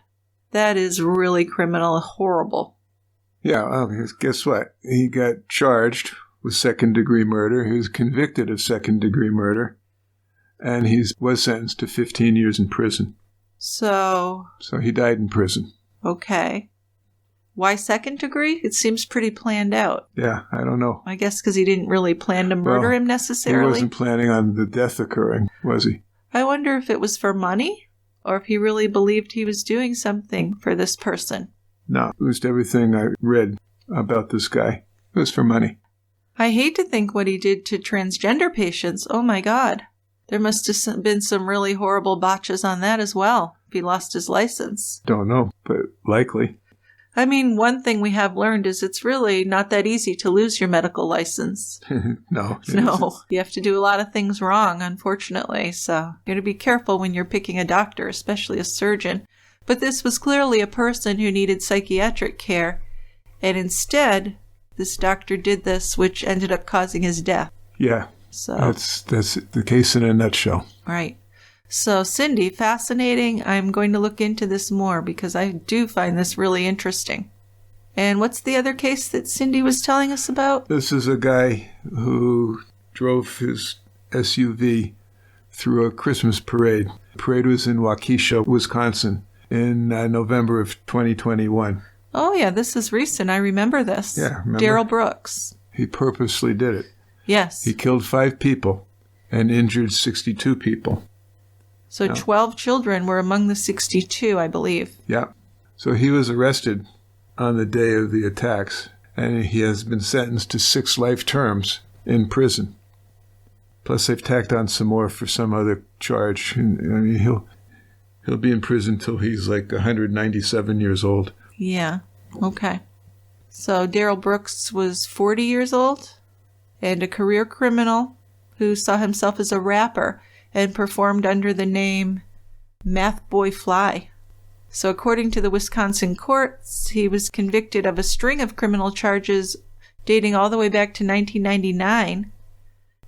That is really criminal, horrible. Yeah, well, guess what? He got charged with second-degree murder. He was convicted of second-degree murder. And he was sentenced to 15 years in prison. So he died in prison. Okay. Why second degree? It seems pretty planned out. Yeah, I don't know. I guess because he didn't really plan to murder him necessarily. He wasn't planning on the death occurring, was he? I wonder if it was for money, or if he really believed he was doing something for this person. No, it was everything I read about this guy. It was for money. I hate to think what he did to transgender patients. Oh my God. There must have been some really horrible botches on that as well, if he lost his license. Don't know, but likely. I mean, one thing we have learned is it's really not that easy to lose your medical license. No. You have to do a lot of things wrong, unfortunately. So you got to be careful when you're picking a doctor, especially a surgeon. But this was clearly a person who needed psychiatric care. And instead, this doctor did this, which ended up causing his death. Yeah. So that's the case in a nutshell. Right. So, Cindy, fascinating. I'm going to look into this more because I do find this really interesting. And what's the other case that Cindy was telling us about? This is a guy who drove his SUV through a Christmas parade. The parade was in Waukesha, Wisconsin, in November of 2021. Oh, yeah, this is recent. I remember this. Yeah, remember? Darrell Brooks. He purposely did it. Yes. He killed 5 people and injured 62 people. So 12 children were among the 62, I believe. Yeah. So he was arrested on the day of the attacks, and he has been sentenced to 6 life terms in prison. Plus, they've tacked on some more for some other charge. I mean, he'll be in prison till he's like 197 years old. Yeah. Okay. So Darrell Brooks was 40 years old and a career criminal who saw himself as a rapper and performed under the name Math Boy Fly. So according to the Wisconsin courts, he was convicted of a string of criminal charges dating all the way back to 1999.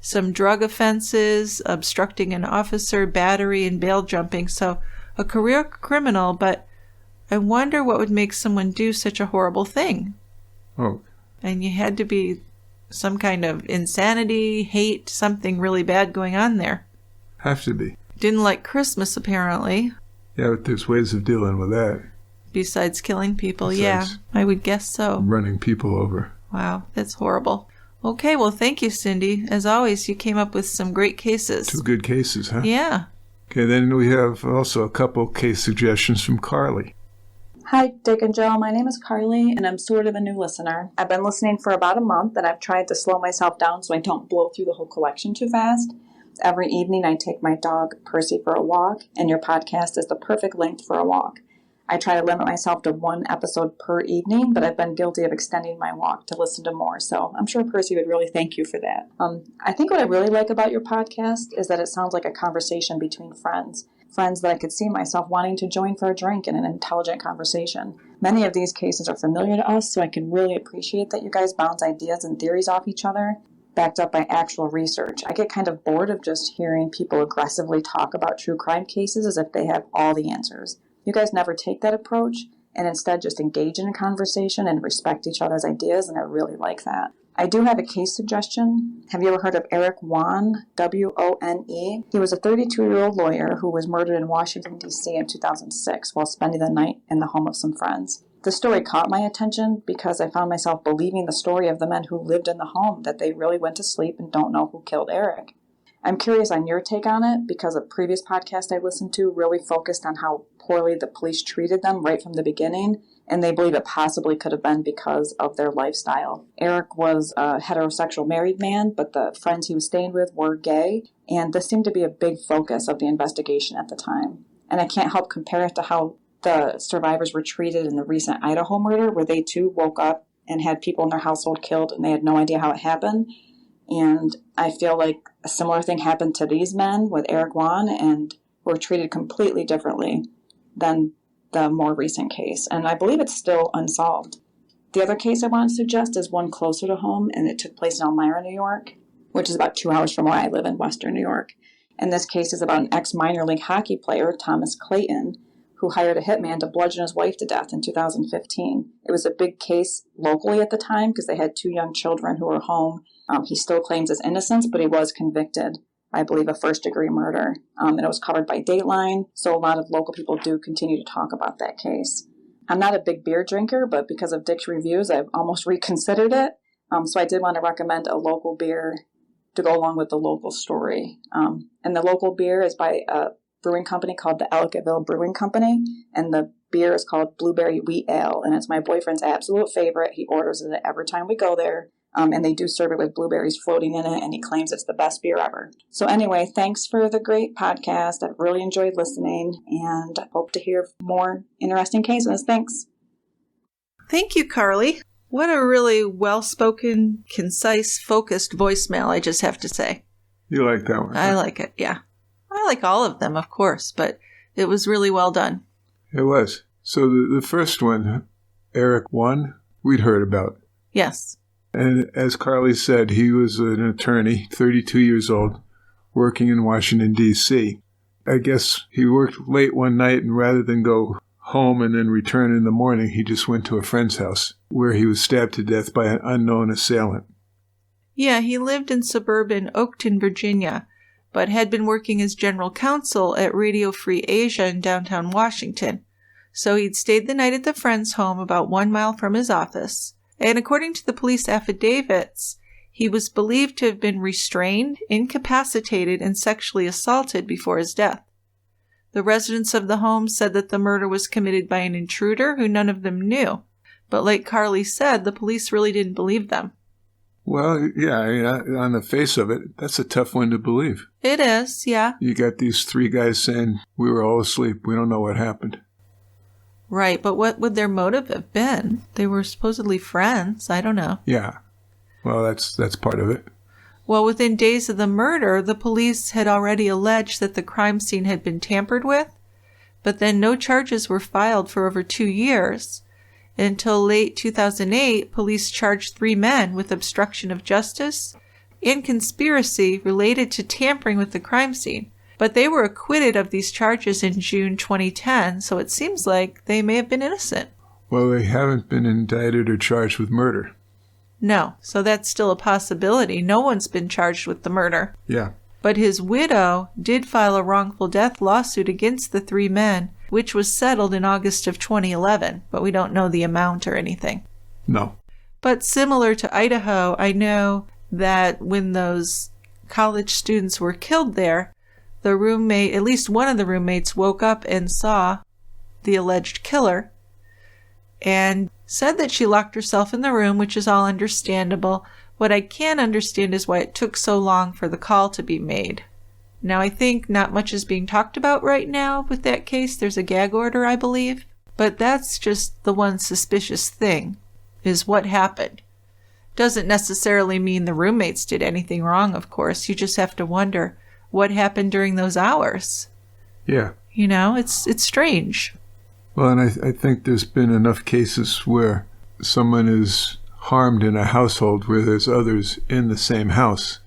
Some drug offenses, obstructing an officer, battery, and bail jumping. So a career criminal, but I wonder what would make someone do such a horrible thing. Oh. And you had to be some kind of insanity, hate, something really bad going on there. Have to be. Didn't like Christmas, apparently. Yeah, but there's ways of dealing with that. Besides killing people, yeah, I would guess so. Running people over. Wow, that's horrible. Okay, well, thank you, Cindy. As always, you came up with some great cases. 2 good cases, huh? Yeah. Okay, then we have also a couple case suggestions from Carly. Hi, Dick and Joe. My name is Carly, and I'm sort of a new listener. I've been listening for about a month, and I've tried to slow myself down so I don't blow through the whole collection too fast. Every evening, I take my dog, Percy, for a walk, and your podcast is the perfect length for a walk. I try to limit myself to one episode per evening, but I've been guilty of extending my walk to listen to more. So I'm sure Percy would really thank you for that. I think what I really like about your podcast is that it sounds like a conversation between friends that I could see myself wanting to join for a drink in an intelligent conversation. Many of these cases are familiar to us, so I can really appreciate that you guys bounce ideas and theories off each other, backed up by actual research. I get kind of bored of just hearing people aggressively talk about true crime cases as if they have all the answers. You guys never take that approach, and instead just engage in a conversation and respect each other's ideas, and I really like that. I do have a case suggestion. Have you ever heard of Eric Wone, W-O-N-E? He was a 32-year-old lawyer who was murdered in Washington, D.C. in 2006 while spending the night in the home of some friends. The story caught my attention because I found myself believing the story of the men who lived in the home, that they really went to sleep and don't know who killed Eric. I'm curious on your take on it because a previous podcast I listened to really focused on how poorly the police treated them right from the beginning, and they believe it possibly could have been because of their lifestyle. Eric was a heterosexual married man, but the friends he was staying with were gay, and this seemed to be a big focus of the investigation at the time. And I can't help compare it to how the survivors were treated in the recent Idaho murder, where they too woke up and had people in their household killed, and they had no idea how it happened. And I feel like a similar thing happened to these men with Eric Wone, and were treated completely differently than the more recent case. And I believe it's still unsolved. The other case I want to suggest is one closer to home, and it took place in Elmira, New York, which is about 2 hours from where I live in Western New York. And this case is about an ex-minor league hockey player, Thomas Clayton, who hired a hitman to bludgeon his wife to death in 2015. It was a big case locally at the time because they had 2 young children who were home. He still claims his innocence, but he was convicted, I believe, of first-degree murder. And it was covered by Dateline, so a lot of local people do continue to talk about that case. I'm not a big beer drinker, but because of Dick's reviews, I've almost reconsidered it. So I did want to recommend a local beer to go along with the local story. And the local beer is by a brewing company called the Ellicottville Brewing Company, and the beer is called Blueberry Wheat Ale, and it's my boyfriend's absolute favorite. He orders it every time we go there, and they do serve it with blueberries floating in it, and he claims it's the best beer ever. So anyway, thanks for the great podcast. I've really enjoyed listening, and hope to hear more interesting cases. Thanks. Thank you, Carly. What a really well-spoken, concise, focused voicemail, I just have to say. You like that one? I like it, yeah. I like all of them, of course, but it was really well done. It was. So the first one, Eric Wone, we'd heard about. Yes. And as Carly said, he was an attorney, 32 years old, working in Washington, D.C. I guess he worked late one night, and rather than go home and then return in the morning, he just went to a friend's house where he was stabbed to death by an unknown assailant. Yeah, he lived in suburban Oakton, Virginia, but had been working as general counsel at Radio Free Asia in downtown Washington. So he'd stayed the night at the friend's home about 1 mile from his office, and according to the police affidavits, he was believed to have been restrained, incapacitated, and sexually assaulted before his death. The residents of the home said that the murder was committed by an intruder who none of them knew, but like Carly said, the police really didn't believe them. Well, yeah, on the face of it, that's a tough one to believe. It is, yeah. You got these 3 guys saying, we were all asleep, we don't know what happened. Right, but what would their motive have been? They were supposedly friends, I don't know. Yeah, well, that's part of it. Well, within days of the murder, the police had already alleged that the crime scene had been tampered with, but then no charges were filed for over 2 years. Until late 2008, police charged 3 men with obstruction of justice and conspiracy related to tampering with the crime scene. But they were acquitted of these charges in June 2010, so it seems like they may have been innocent. Well, they haven't been indicted or charged with murder. No, so that's still a possibility. No one's been charged with the murder. Yeah. But his widow did file a wrongful death lawsuit against the 3 men, which was settled in August of 2011, but we don't know the amount or anything. No. But similar to Idaho, I know that when those college students were killed there, the roommate, at least one of the roommates, woke up and saw the alleged killer and said that she locked herself in the room, which is all understandable. What I can't understand is why it took so long for the call to be made. Now, I think not much is being talked about right now with that case. There's a gag order, I believe. But that's just the one suspicious thing, is what happened. Doesn't necessarily mean the roommates did anything wrong, of course. You just have to wonder what happened during those hours. Yeah. You know, it's strange. Well, and I think there's been enough cases where someone is harmed in a household where there's others in the same house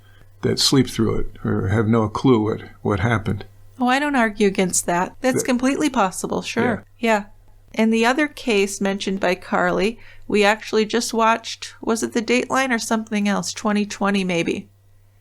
that sleep through it or have no clue what happened. Oh, I don't argue against that. That's completely possible, sure. Yeah. And the other case mentioned by Carly, we actually just watched, was it the Dateline or something else? 2020 maybe.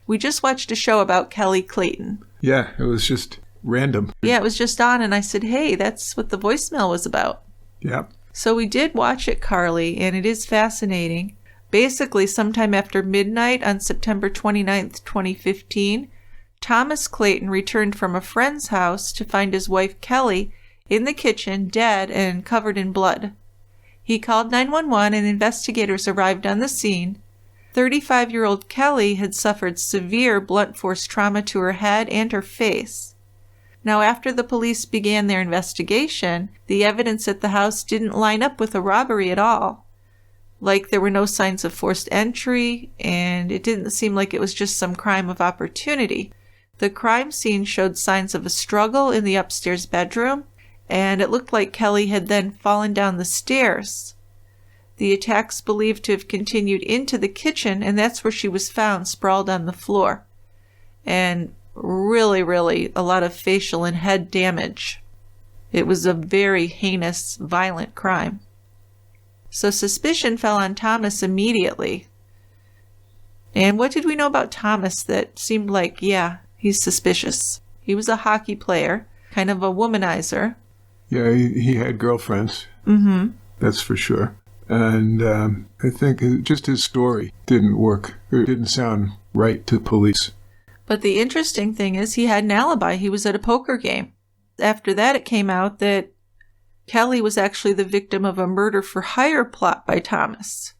We just watched a show about Kelly Clayton. Yeah, it was just random. Yeah, it was just on, and I said, hey, that's what the voicemail was about. Yeah. So we did watch it, Carly, and it is fascinating. Basically, sometime after midnight on September 29th, 2015, Thomas Clayton returned from a friend's house to find his wife Kelly in the kitchen, dead and covered in blood. He called 911 and investigators arrived on the scene. 35-year-old Kelly had suffered severe blunt force trauma to her head and her face. Now, after the police began their investigation, the evidence at the house didn't line up with a robbery at all. Like, there were no signs of forced entry, and it didn't seem like it was just some crime of opportunity. The crime scene showed signs of a struggle in the upstairs bedroom, and it looked like Kelly had then fallen down the stairs. The attacks believed to have continued into the kitchen, and that's where she was found sprawled on the floor. And really, a lot of facial and head damage. It was a very heinous, violent crime. So suspicion fell on Thomas immediately. And what did we know about Thomas that seemed like, yeah, he's suspicious? He was a hockey player, kind of a womanizer. Yeah, he had girlfriends. Mm-hmm. That's for sure. And I think just his story didn't work. It didn't sound right to police. But the interesting thing is he had an alibi. He was at a poker game. After that, it came out that Kelly was actually the victim of a murder-for-hire plot by Thomas.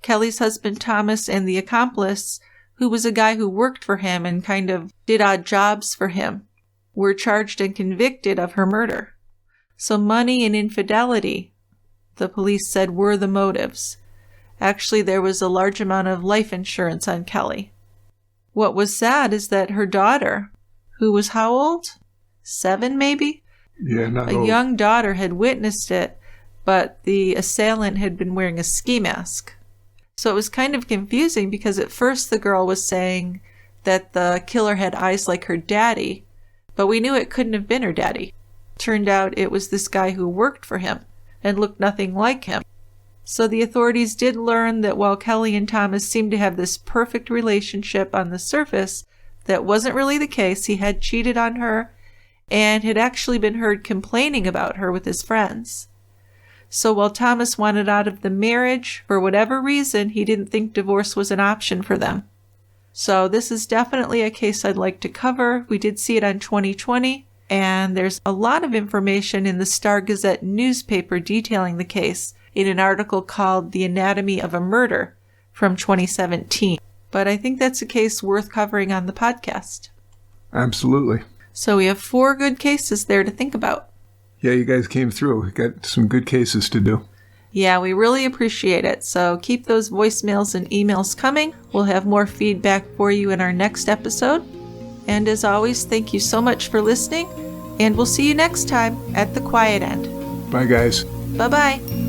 Kelly's husband Thomas and the accomplice, who was a guy who worked for him and kind of did odd jobs for him, were charged and convicted of her murder. So money and infidelity, the police said, were the motives. Actually, there was a large amount of life insurance on Kelly. What was sad is that her daughter, who was how old? 7 maybe? Yeah, not old. A young daughter had witnessed it, but the assailant had been wearing a ski mask. So it was kind of confusing because at first the girl was saying that the killer had eyes like her daddy, but we knew it couldn't have been her daddy. Turned out it was this guy who worked for him and looked nothing like him. So the authorities did learn that while Kelly and Thomas seemed to have this perfect relationship on the surface, that wasn't really the case. He had cheated on her and had actually been heard complaining about her with his friends. So while Thomas wanted out of the marriage, for whatever reason, he didn't think divorce was an option for them. So this is definitely a case I'd like to cover. We did see it on 2020, and there's a lot of information in the Star-Gazette newspaper detailing the case in an article called The Anatomy of a Murder from 2017. But I think that's a case worth covering on the podcast. Absolutely. So we have 4 good cases there to think about. Yeah, you guys came through. We got some good cases to do. Yeah, we really appreciate it. So keep those voicemails and emails coming. We'll have more feedback for you in our next episode. And as always, thank you so much for listening. And we'll see you next time at The Quiet End. Bye, guys. Bye-bye.